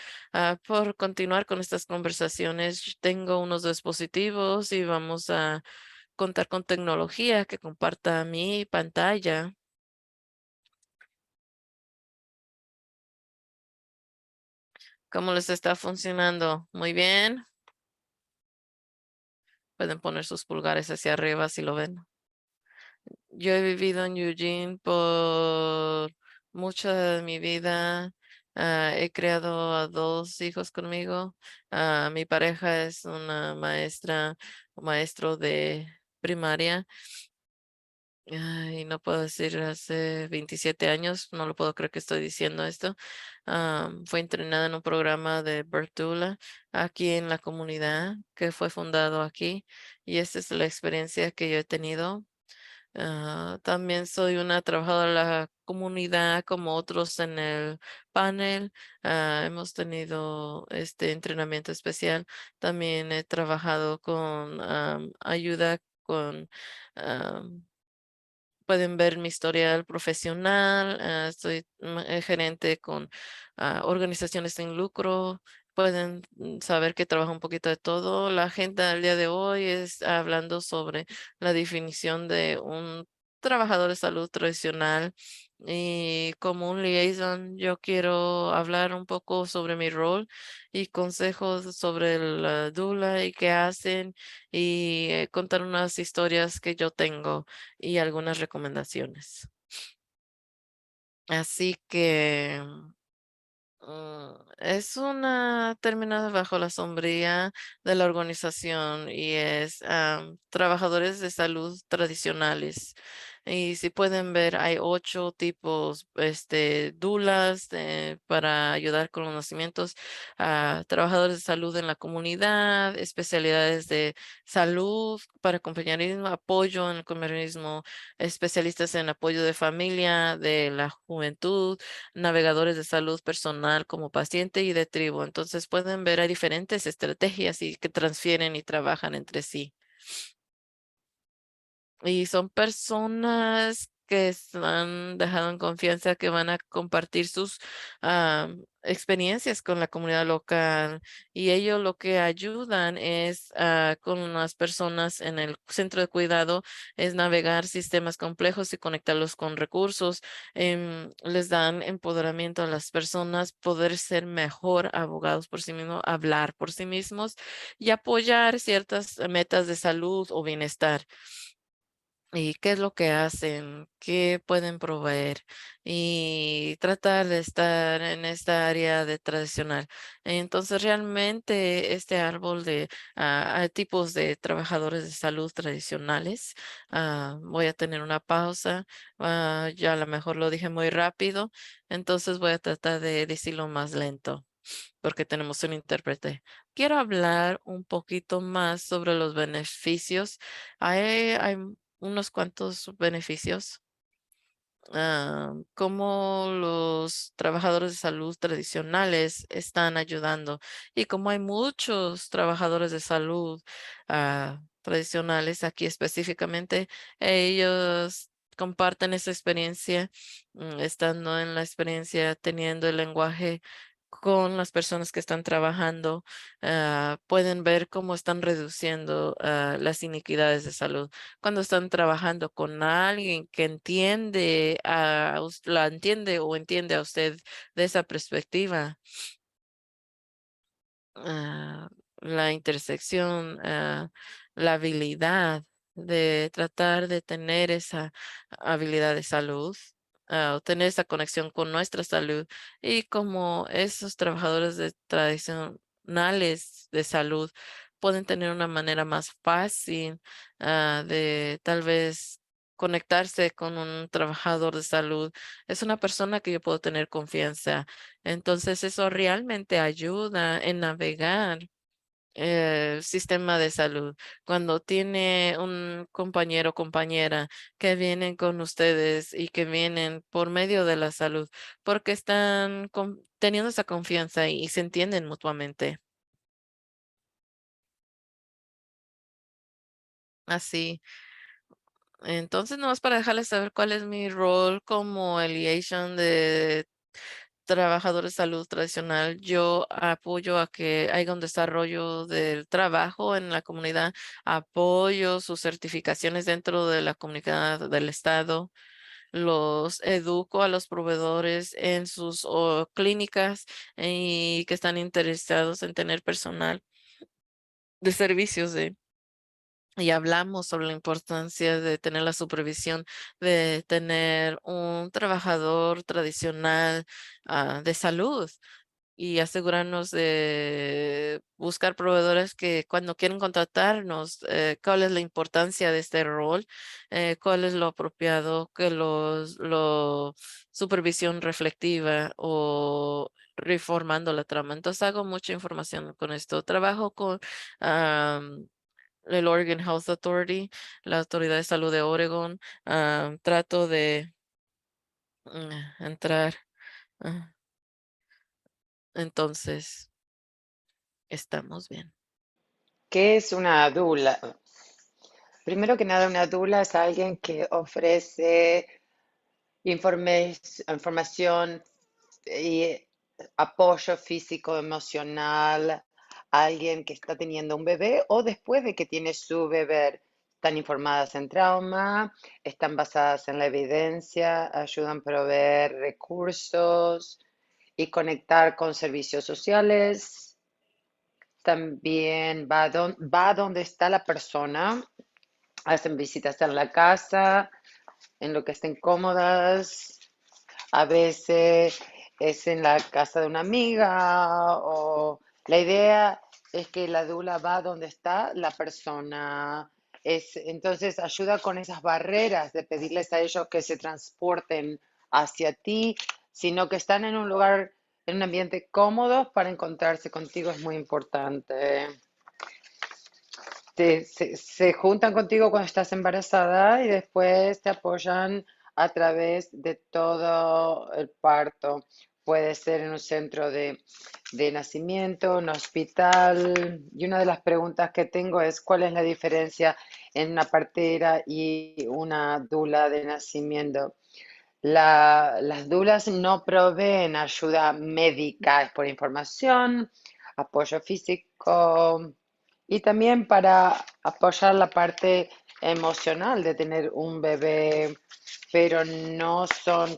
por continuar con estas conversaciones. Tengo unos dispositivos y vamos a contar con tecnología que comparta mi pantalla. ¿Cómo les está funcionando? Muy bien. Pueden poner sus pulgares hacia arriba si lo ven. Yo he vivido en Eugene por mucha de mi vida. He creado a 2 hijos conmigo. Mi pareja es una maestra o maestro de primaria. Y no puedo decir hace 27 años, no lo puedo creer que estoy diciendo esto. Fue entrenada en un programa de Bertula aquí en la comunidad que fue fundado aquí, y esta es la experiencia que yo he tenido. También soy una trabajadora de la comunidad como otros en el panel. Hemos tenido este entrenamiento especial. También he trabajado con ayuda con... Pueden ver mi historial profesional. Soy gerente con organizaciones sin lucro. Pueden saber que trabajo un poquito de todo. La agenda del día de hoy es hablando sobre la definición de un trabajador de salud tradicional. Y como un liaison, yo quiero hablar un poco sobre mi rol y consejos sobre la doula y qué hacen, y contar unas historias que yo tengo y algunas recomendaciones. Así que es una terminada bajo la sombría de la organización y es trabajadores de salud tradicionales. Y si pueden ver, hay 8 tipos, dulas para ayudar con los nacimientos, trabajadores de salud en la comunidad, especialidades de salud para compañerismo, apoyo en el compañerismo, especialistas en apoyo de familia, de la juventud, navegadores de salud personal como paciente y de tribu. Entonces pueden ver, hay diferentes estrategias y que transfieren y trabajan entre sí. Y son personas que han dejado en confianza que van a compartir sus experiencias con la comunidad local, y ellos lo que ayudan es con las personas en el centro de cuidado es navegar sistemas complejos y conectarlos con recursos. Les dan empoderamiento a las personas, poder ser mejor abogados por sí mismos, hablar por sí mismos y apoyar ciertas metas de salud o bienestar. ¿Y qué es lo que hacen? ¿Qué pueden proveer? Y tratar de estar en esta área de tradicional. Entonces, realmente este árbol de tipos de trabajadores de salud tradicionales, voy a tener una pausa. Ya a lo mejor lo dije muy rápido, entonces voy a tratar de decirlo más lento porque tenemos un intérprete. Quiero hablar un poquito más sobre los beneficios. Hay unos cuantos beneficios cómo los trabajadores de salud tradicionales están ayudando y como hay muchos trabajadores de salud tradicionales aquí específicamente, ellos comparten esa experiencia, estando en la experiencia, teniendo el lenguaje con las personas que están trabajando, pueden ver cómo están reduciendo las iniquidades de salud cuando están trabajando con alguien que entiende la entiende o entiende a usted de esa perspectiva, la intersección, la habilidad de tratar de tener esa habilidad de salud, o tener esa conexión con nuestra salud y como esos trabajadores tradicionales de salud pueden tener una manera más fácil de tal vez conectarse con un trabajador de salud. Es una persona que yo puedo tener confianza, entonces eso realmente ayuda en navegar el sistema de salud. Cuando tiene un compañero o compañera que vienen con ustedes y que vienen por medio de la salud, porque están teniendo esa confianza y se entienden mutuamente. Así. Entonces, no es para dejarles saber cuál es mi rol como liaison de trabajadores de salud tradicional. Yo apoyo a que haya un desarrollo del trabajo en la comunidad, apoyo sus certificaciones dentro de la comunidad del estado, los educo a los proveedores en sus clínicas y que están interesados en tener personal de servicios y hablamos sobre la importancia de tener la supervisión, de tener un trabajador tradicional de salud y asegurarnos de buscar proveedores que cuando quieren contratarnos, cuál es la importancia de este rol, cuál es lo apropiado, que lo supervisión reflectiva o reformando la trama. Entonces hago mucha información con esto. Trabajo con el Oregon Health Authority, la Autoridad de Salud de Oregon. Trato de entrar. ah, entonces, estamos bien. ¿Qué es una dula? Primero que nada, una dula es alguien que ofrece información y apoyo físico, emocional a alguien que está teniendo un bebé o después de que tiene su bebé. Están informadas en trauma, están basadas en la evidencia, ayudan a proveer recursos y conectar con servicios sociales. También va donde está la persona, hacen visitas en la casa, en lo que estén cómodas. A veces es en la casa de una amiga o la idea es que la dula va donde está la persona. Entonces ayuda con esas barreras de pedirles a ellos que se transporten hacia ti, sino que están en un lugar, en un ambiente cómodo para encontrarse contigo es muy importante. Se juntan contigo cuando estás embarazada y después te apoyan a través de todo el parto. Puede ser en un centro de nacimiento, un hospital. Y una de las preguntas que tengo es, ¿cuál es la diferencia en una partera y una dula de nacimiento? Las dulas no proveen ayuda médica, es por información, apoyo físico y también para apoyar la parte emocional de tener un bebé, pero no son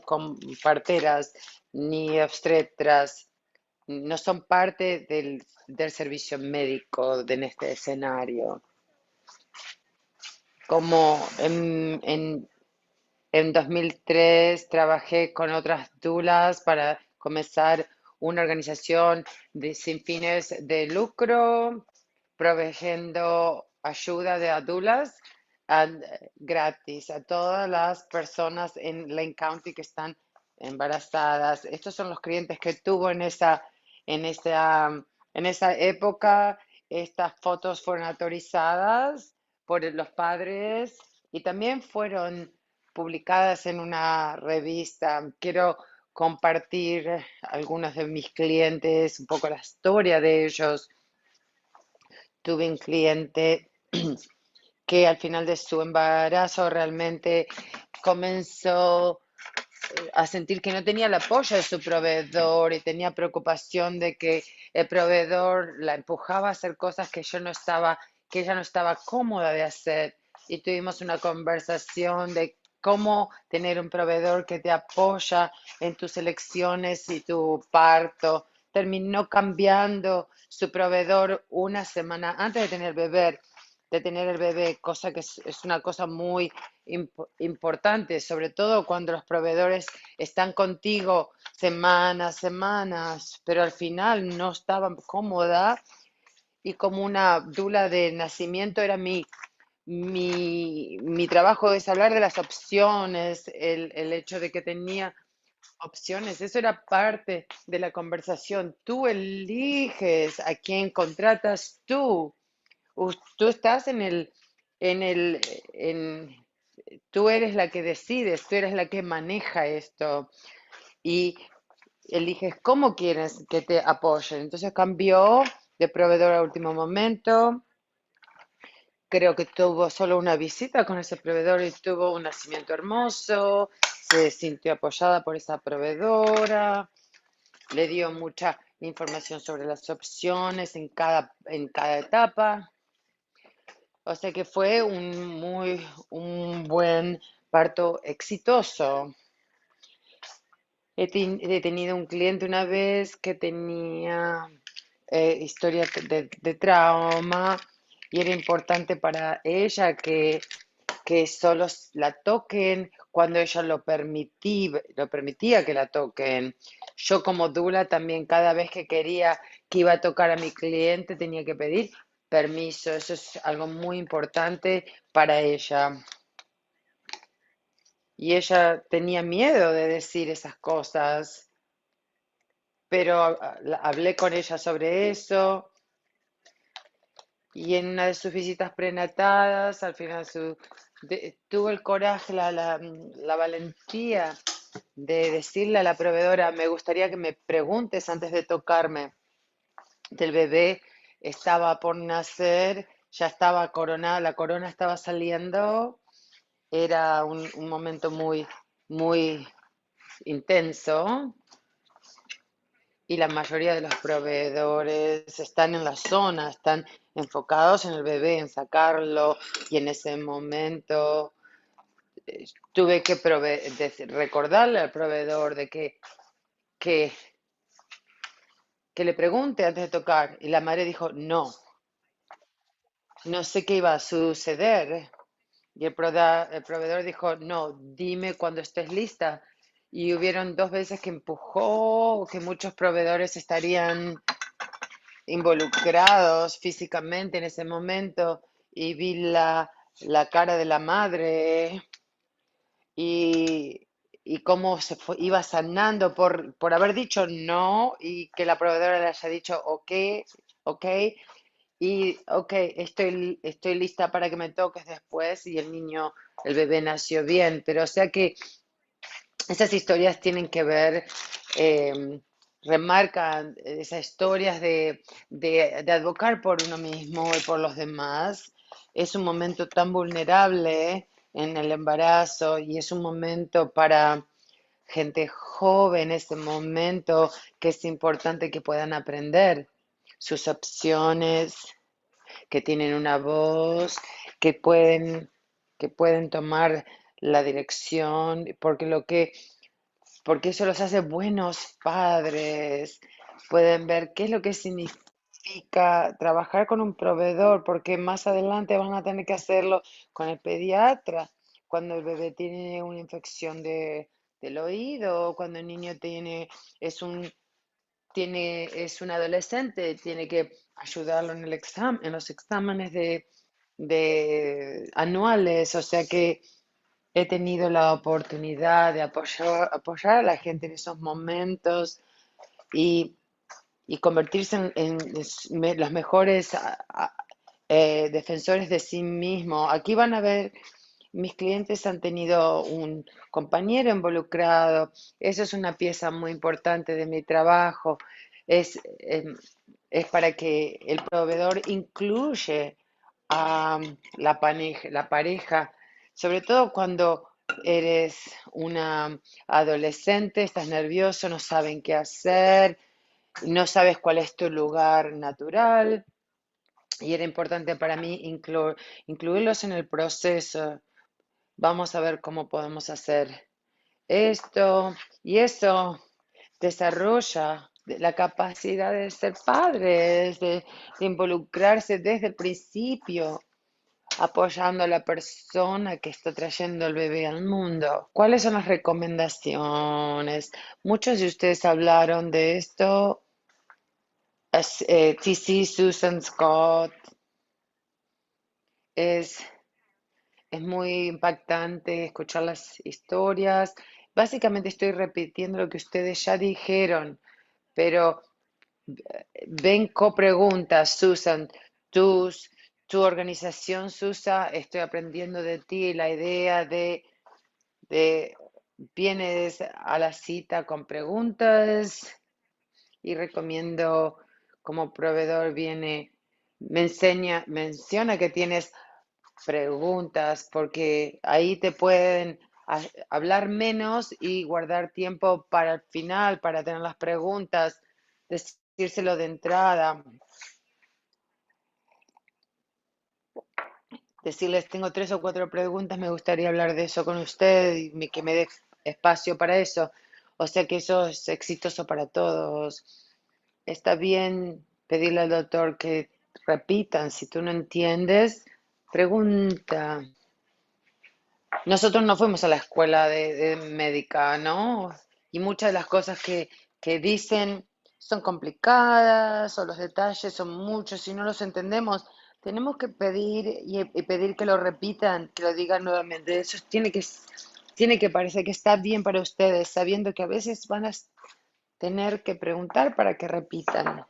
parteras ni obstetras, no son parte del servicio médico en este escenario. Como en 2003 trabajé con otras dulas para comenzar una organización sin fines de lucro, proveyendo ayuda de dulas gratis a todas las personas en Lane County que están embarazadas. Estos son los clientes que tuvo en esa época. Estas fotos fueron autorizadas por los padres y también fueron publicadas en una revista. Quiero compartir algunos de mis clientes, un poco la historia de ellos. Tuve un cliente que al final de su embarazo realmente comenzó a sentir que no tenía el apoyo de su proveedor y tenía preocupación de que el proveedor la empujaba a hacer cosas que ella no estaba cómoda de hacer. Y tuvimos una conversación de cómo tener un proveedor que te apoya en tus elecciones y tu parto. Terminó cambiando su proveedor una semana antes de tener el bebé, cosa que es una cosa muy importante, sobre todo cuando los proveedores están contigo semanas, pero al final no estaban cómoda y como una dula de nacimiento era mi trabajo es hablar de las opciones, el hecho de que tenía opciones, eso era parte de la conversación. Tú eliges a quién contratas tú. Tú estás en el, en, tú eres la que decides, tú eres la que maneja esto y eliges cómo quieres que te apoyen. Entonces cambió de proveedor a último momento. Creo que tuvo solo una visita con ese proveedor y tuvo un nacimiento hermoso. Se sintió apoyada por esa proveedora. Le dio mucha información sobre las opciones en cada etapa. O sea que fue un buen parto exitoso. He tenido un cliente una vez que tenía historias de trauma y era importante para ella que solo la toquen cuando ella lo permitía que la toquen. Yo como dula también cada vez que quería que iba a tocar a mi cliente tenía que pedir permiso. Eso es algo muy importante para ella. Y ella tenía miedo de decir esas cosas, pero hablé con ella sobre eso. Y en una de sus visitas prenatales, al final tuvo el coraje, la valentía de decirle a la proveedora, me gustaría que me preguntes antes de tocarme. Del bebé estaba por nacer, ya estaba coronada, la corona estaba saliendo, era un momento muy intenso. Y la mayoría de los proveedores están en la zona, están enfocados en el bebé, en sacarlo, y en ese momento tuve que recordarle al proveedor de que, que le pregunte antes de tocar. Y la madre dijo, no sé qué iba a suceder. Y el proveedor dijo, no, dime cuando estés lista. Y hubieron 2 veces que empujó, que muchos proveedores estarían involucrados físicamente en ese momento y vi la cara de la madre y, y cómo iba sanando por haber dicho no y que la proveedora le haya dicho ok, y ok, estoy lista para que me toques después y el bebé nació bien, pero o sea que esas historias tienen que ver, remarcan esas historias de advocar por uno mismo y por los demás. Es un momento tan vulnerable en el embarazo y es un momento para gente joven, ese momento que es importante que puedan aprender sus opciones, que tienen una voz, que pueden tomar la dirección, porque eso los hace buenos padres. Pueden ver qué es lo que significa trabajar con un proveedor, porque más adelante van a tener que hacerlo con el pediatra, cuando el bebé tiene una infección del oído, cuando el niño es un adolescente, tiene que ayudarlo en los exámenes de anuales, o sea que he tenido la oportunidad de apoyar a la gente en esos momentos y, y convertirse en los mejores defensores de sí mismo. Aquí van a ver Mis clientes han tenido un compañero involucrado. Eso es una pieza muy importante de mi trabajo. Es, es para que el proveedor incluye a la pareja, sobre todo cuando eres una adolescente, estás nervioso, no saben qué hacer, no sabes cuál es tu lugar natural. Y era importante para mí incluirlos en el proceso. Vamos a ver cómo podemos hacer esto y eso desarrolla la capacidad de ser padres, de involucrarse desde el principio, apoyando a la persona que está trayendo el bebé al mundo. ¿Cuáles son las recomendaciones? Muchos de ustedes hablaron de esto. TC Susan Scott es Es muy impactante escuchar las historias. Básicamente estoy repitiendo lo que ustedes ya dijeron, pero ven copreguntas, Susan. Tu organización, Susa, estoy aprendiendo de ti la idea de vienes a la cita con preguntas y recomiendo como proveedor menciona que tienes preguntas, porque ahí te pueden hablar menos y guardar tiempo para el final, para tener las preguntas, decírselo de entrada, decirles, tengo 3 o 4 preguntas, me gustaría hablar de eso con usted y que me dé espacio para eso. O sea que eso es exitoso para todos. Está bien pedirle al doctor que repitan. Si tú no entiendes, pregunta. Nosotros no fuimos a la escuela de médica, ¿no? Y muchas de las cosas que dicen son complicadas o los detalles son muchos. Si no los entendemos, tenemos que pedir y pedir que lo repitan, que lo digan nuevamente. Eso tiene que parecer que está bien para ustedes, sabiendo que a veces van a tener que preguntar para que repitan.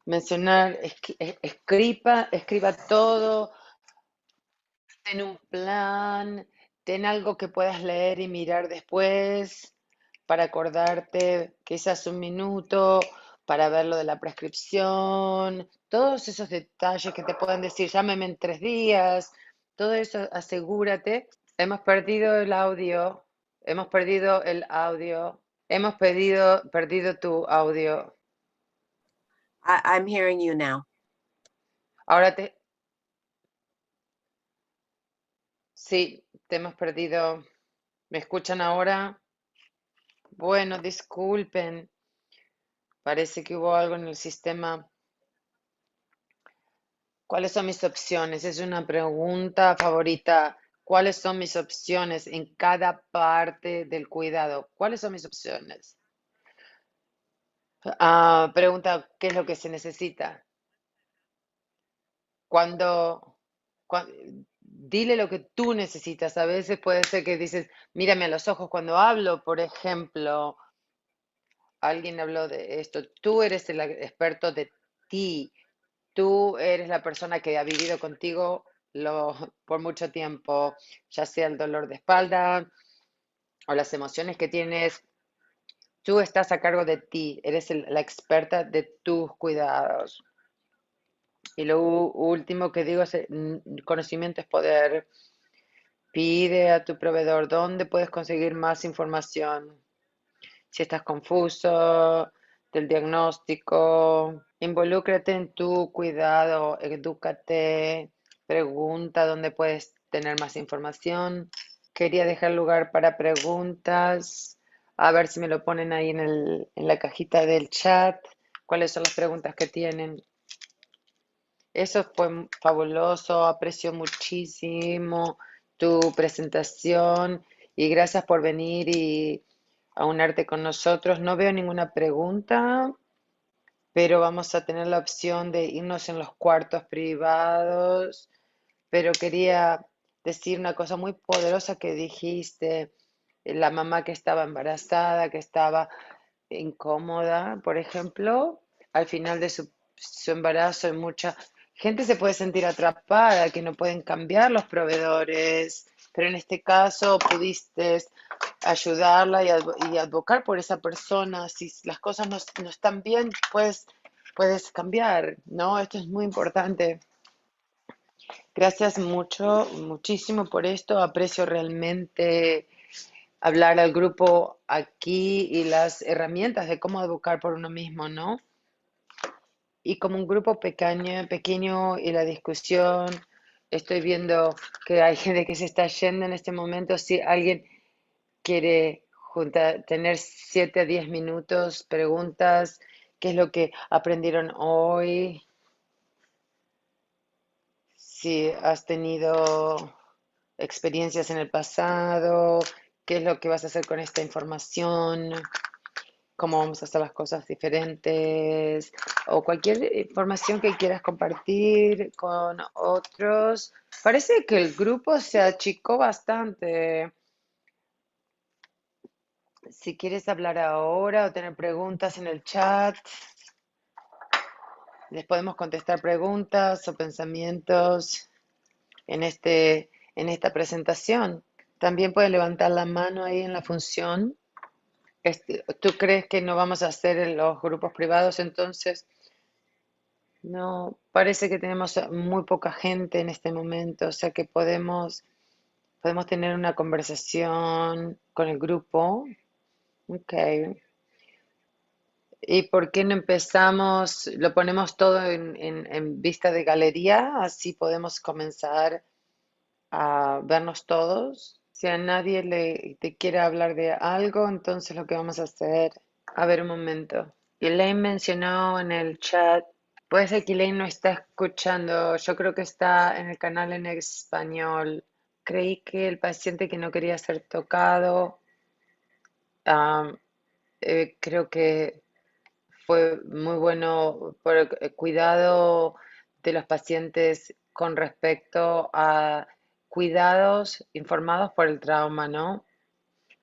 Mencionar, escriba todo. Ten un plan, ten algo que puedas leer y mirar después para acordarte, quizás 1 minuto para ver lo de la prescripción, todos esos detalles que te puedan decir, llámeme en 3 días, todo eso asegúrate. Hemos perdido el audio, hemos perdido el audio, hemos perdido tu audio. I'm hearing you now. Ahora sí, te hemos perdido. ¿Me escuchan ahora? Bueno, disculpen, parece que hubo algo en el sistema. ¿Cuáles son mis opciones? Es una pregunta favorita. ¿Cuáles son mis opciones en cada parte del cuidado? ¿Cuáles son mis opciones? Pregunta, ¿qué es lo que se necesita? Cuando, dile lo que tú necesitas. A veces puede ser que dices, mírame a los ojos cuando hablo, por ejemplo. Alguien habló de esto. Tú eres el experto de ti. Tú eres la persona que ha vivido contigo por mucho tiempo, ya sea el dolor de espalda o las emociones que tienes. Tú estás a cargo de ti. Eres la experta de tus cuidados. Y lo último que digo es, conocimiento es poder. Pide a tu proveedor dónde puedes conseguir más información. Si estás confuso del diagnóstico, involúcrate en tu cuidado, edúcate, pregunta dónde puedes tener más información. Quería dejar lugar para preguntas, a ver si me lo ponen ahí en la cajita del chat, cuáles son las preguntas que tienen. Eso fue fabuloso, aprecio muchísimo tu presentación y gracias por venir y aunarte con nosotros. No veo ninguna pregunta, pero vamos a tener la opción de irnos en los cuartos privados. Pero quería decir una cosa muy poderosa que dijiste, la mamá que estaba embarazada, que estaba incómoda, por ejemplo, al final de su embarazo, gente se puede sentir atrapada, que no pueden cambiar los proveedores, pero en este caso pudiste ayudarla y advocar por esa persona. Si las cosas no están bien, puedes cambiar, ¿no? Esto es muy importante. Gracias muchísimo por esto. Aprecio realmente hablar al grupo aquí y las herramientas de cómo educar por uno mismo, ¿no? Y como un grupo pequeño y la discusión, estoy viendo que hay gente que se está yendo en este momento. Si alguien quiere tener 7 a 10 minutos, preguntas, qué es lo que aprendieron hoy, si has tenido experiencias en el pasado, qué es lo que vas a hacer con esta información, cómo vamos a hacer las cosas diferentes, o cualquier información que quieras compartir con otros. Parece que el grupo se achicó bastante. Si quieres hablar ahora o tener preguntas en el chat, les podemos contestar preguntas o pensamientos en esta presentación. También pueden levantar la mano ahí en la función. ¿Tú crees que no vamos a hacer en los grupos privados? Entonces, no, parece que tenemos muy poca gente en este momento, o sea que podemos tener una conversación con el grupo. Ok. ¿Y por qué no empezamos, lo ponemos todo en vista de galería? Así podemos comenzar a vernos todos. Si a nadie te quiere hablar de algo, entonces lo que vamos a hacer, a ver un momento. Elaine mencionó en el chat, puede ser que Elaine no está escuchando, yo creo que está en el canal en español. Creí que el paciente que no quería ser tocado, ah, creo que fue muy bueno por el cuidado de los pacientes con respecto a cuidados informados por el trauma, ¿no?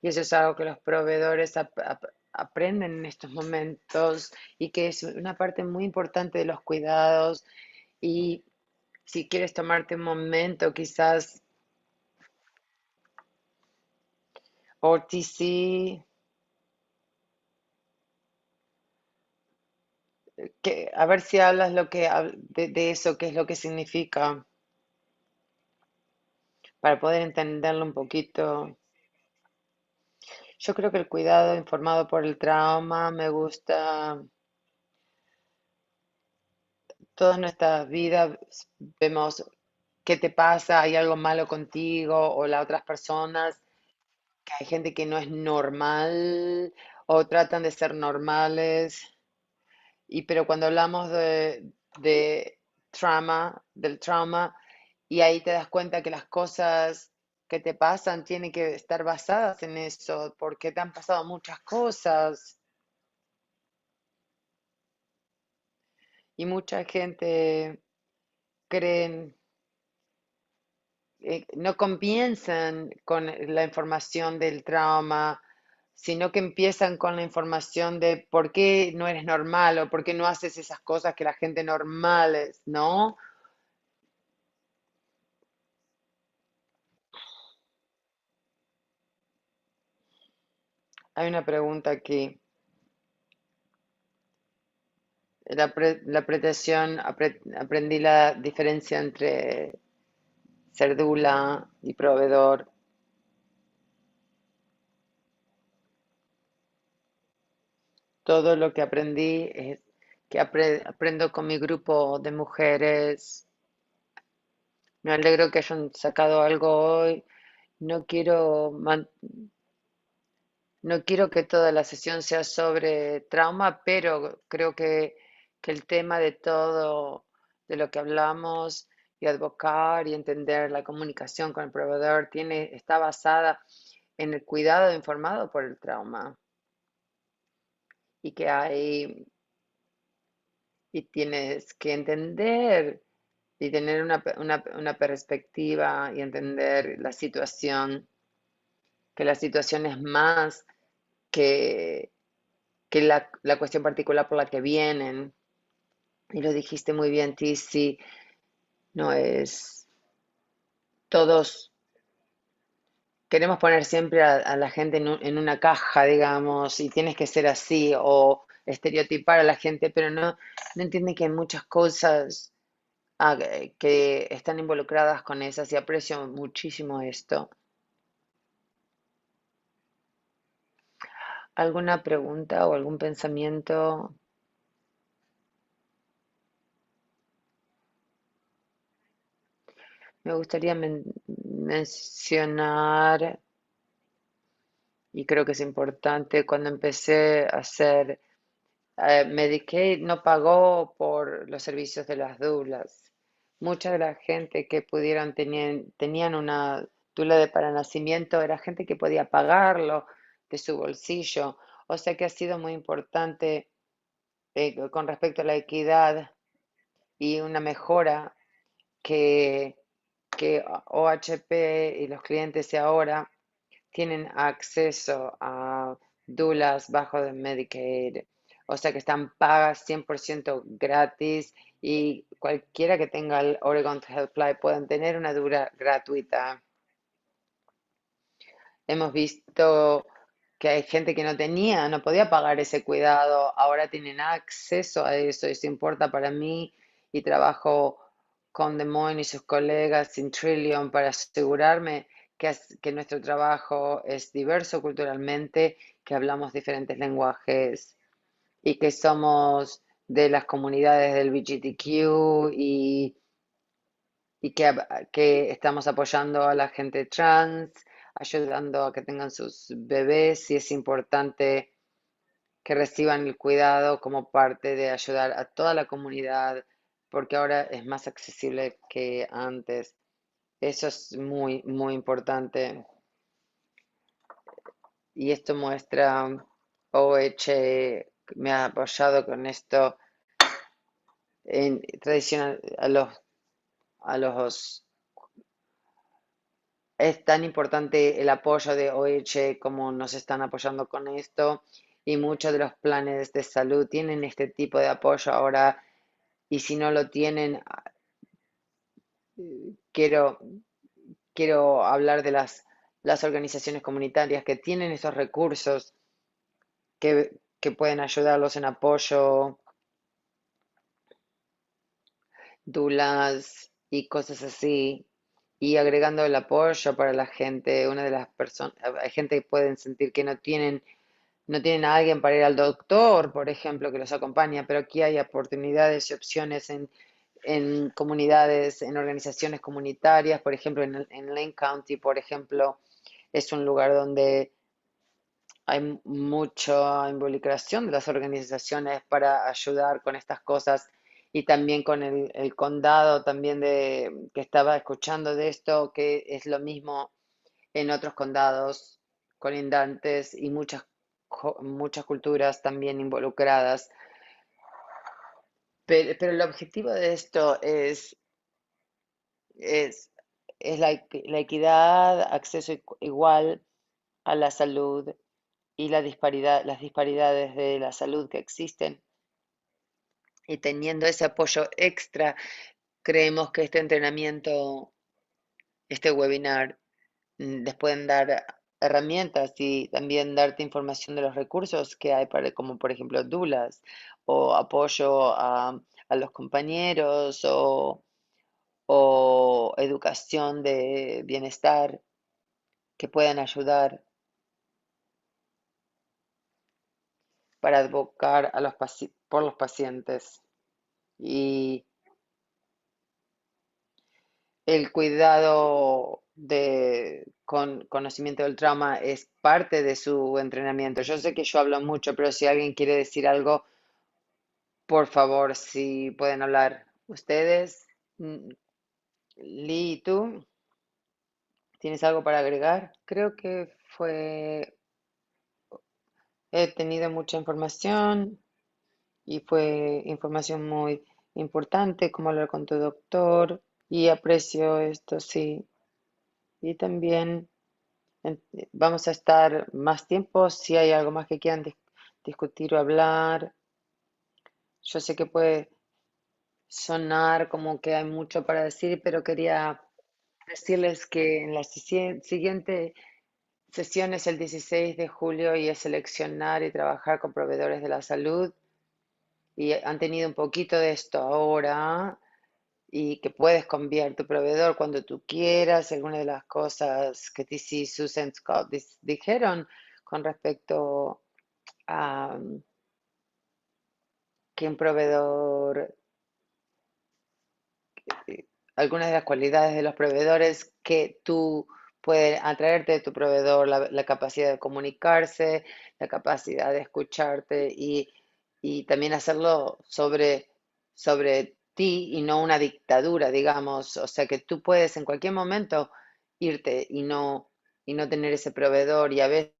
Y eso es algo que los proveedores aprenden en estos momentos y que es una parte muy importante de los cuidados. Y si quieres tomarte un momento, quizás OTC, a ver si hablas de eso, qué es lo que significa, para poder entenderlo un poquito. Yo creo que el cuidado informado por el trauma me gusta. Todas nuestras vidas vemos qué te pasa, hay algo malo contigo o las otras personas, que hay gente que no es normal o tratan de ser normales. Pero cuando hablamos de del trauma, y ahí te das cuenta que las cosas que te pasan tienen que estar basadas en eso, porque te han pasado muchas cosas. Y mucha gente creen, no comienzan con la información del trauma, sino que empiezan con la información de por qué no eres normal o por qué no haces esas cosas que la gente normal es, ¿no? Hay una pregunta aquí. La apreciación, aprendí la diferencia entre ser dula y proveedor. Todo lo que aprendí es que aprendo con mi grupo de mujeres. Me alegro que hayan sacado algo hoy. No quiero, no quiero que toda la sesión sea sobre trauma, pero creo que el tema de todo, de lo que hablamos y advocar y entender la comunicación con el proveedor está basada en el cuidado informado por el trauma y que y tienes que entender y tener una perspectiva y entender la situación, que la situación es más que, que la cuestión particular por la que vienen. Y lo dijiste muy bien, Tizi, No es todos. Queremos poner siempre a la gente en una caja, digamos, y tienes que ser así, o estereotipar a la gente, pero no entienden que hay muchas cosas que están involucradas con esas y aprecio muchísimo esto. ¿Alguna pregunta o algún pensamiento? Me gustaría mencionar, y creo que es importante, cuando empecé a hacer Medicaid no pagó por los servicios de las doulas. Mucha de la gente que pudieron tenían una dula para nacimiento era gente que podía pagarlo de su bolsillo. O sea que ha sido muy importante con respecto a la equidad y una mejora que, que OHP y los clientes de ahora tienen acceso a dulas bajo de Medicaid, o sea que están pagas 100% gratis y cualquiera que tenga el Oregon Helpline pueden tener una dula gratuita. Hemos visto que hay gente que no podía pagar ese cuidado, ahora tienen acceso a eso, eso importa para mí y trabajo con Des Moines y sus colegas en Trillium para asegurarme que nuestro trabajo es diverso culturalmente, que hablamos diferentes lenguajes y que somos de las comunidades del LGBTQ y que estamos apoyando a la gente trans, ayudando a que tengan sus bebés y es importante que reciban el cuidado como parte de ayudar a toda la comunidad porque ahora es más accesible que antes. Eso es muy, muy importante y esto muestra OH me ha apoyado con esto en tradicional a los es tan importante el apoyo de OH como nos están apoyando con esto y muchos de los planes de salud tienen este tipo de apoyo ahora y si no lo tienen, quiero, quiero hablar de las organizaciones comunitarias que tienen esos recursos que pueden ayudarlos en apoyo, dulas y cosas así. Y agregando el apoyo para la gente, una de las personas, hay gente que pueden sentir que no tienen a alguien para ir al doctor, por ejemplo, que los acompaña, pero aquí hay oportunidades y opciones en comunidades, en organizaciones comunitarias, por ejemplo, en Lane County, por ejemplo, es un lugar donde hay mucha involucración de las organizaciones para ayudar con estas cosas y también con el condado también que estaba escuchando de esto, que es lo mismo en otros condados colindantes y muchas culturas también involucradas. Pero el objetivo de esto es, es la equidad, acceso igual a la salud y las disparidades de la salud que existen. Y teniendo ese apoyo extra, creemos que este entrenamiento, este webinar, les pueden dar herramientas y también darte información de los recursos que hay para, como por ejemplo dulas o apoyo a los compañeros o educación de bienestar que puedan ayudar para advocar por los pacientes. Y el cuidado con conocimiento del trauma es parte de su entrenamiento. Yo sé que yo hablo mucho, pero si alguien quiere decir algo, por favor, si pueden hablar ustedes. Lee, ¿tú tienes algo para agregar? Creo que he tenido mucha información y fue información muy importante, como hablar con tu doctor, y aprecio esto, sí. Y también vamos a estar más tiempo si hay algo más que quieran discutir o hablar. Yo sé que puede sonar como que hay mucho para decir, pero quería decirles que en la siguiente sesión es el 16 de julio y es seleccionar y trabajar con proveedores de la salud y han tenido un poquito de esto ahora y que puedes cambiar tu proveedor cuando tú quieras. Algunas de las cosas que TC, Susan, Scott dijeron con respecto a que un proveedor, algunas de las cualidades de los proveedores que tú puedes atraerte de tu proveedor, la capacidad de comunicarse, la capacidad de escucharte y también hacerlo sobre ti y no una dictadura, digamos. O sea que tú puedes en cualquier momento irte y no tener ese proveedor y a veces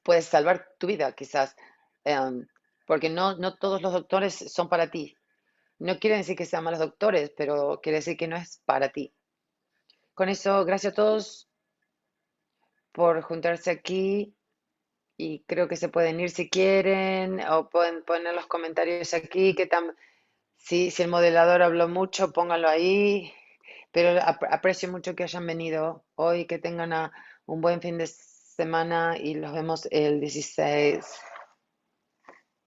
puedes salvar tu vida quizás, em, porque no todos los doctores son para ti. No quiere decir que sean malos doctores, pero quiere decir que no es para ti. Con eso, gracias a todos por juntarse aquí y creo que se pueden ir si quieren o pueden poner los comentarios aquí, si el modelador habló mucho, pónganlo ahí, pero aprecio mucho que hayan venido hoy, que tengan un buen fin de semana y los vemos el 16.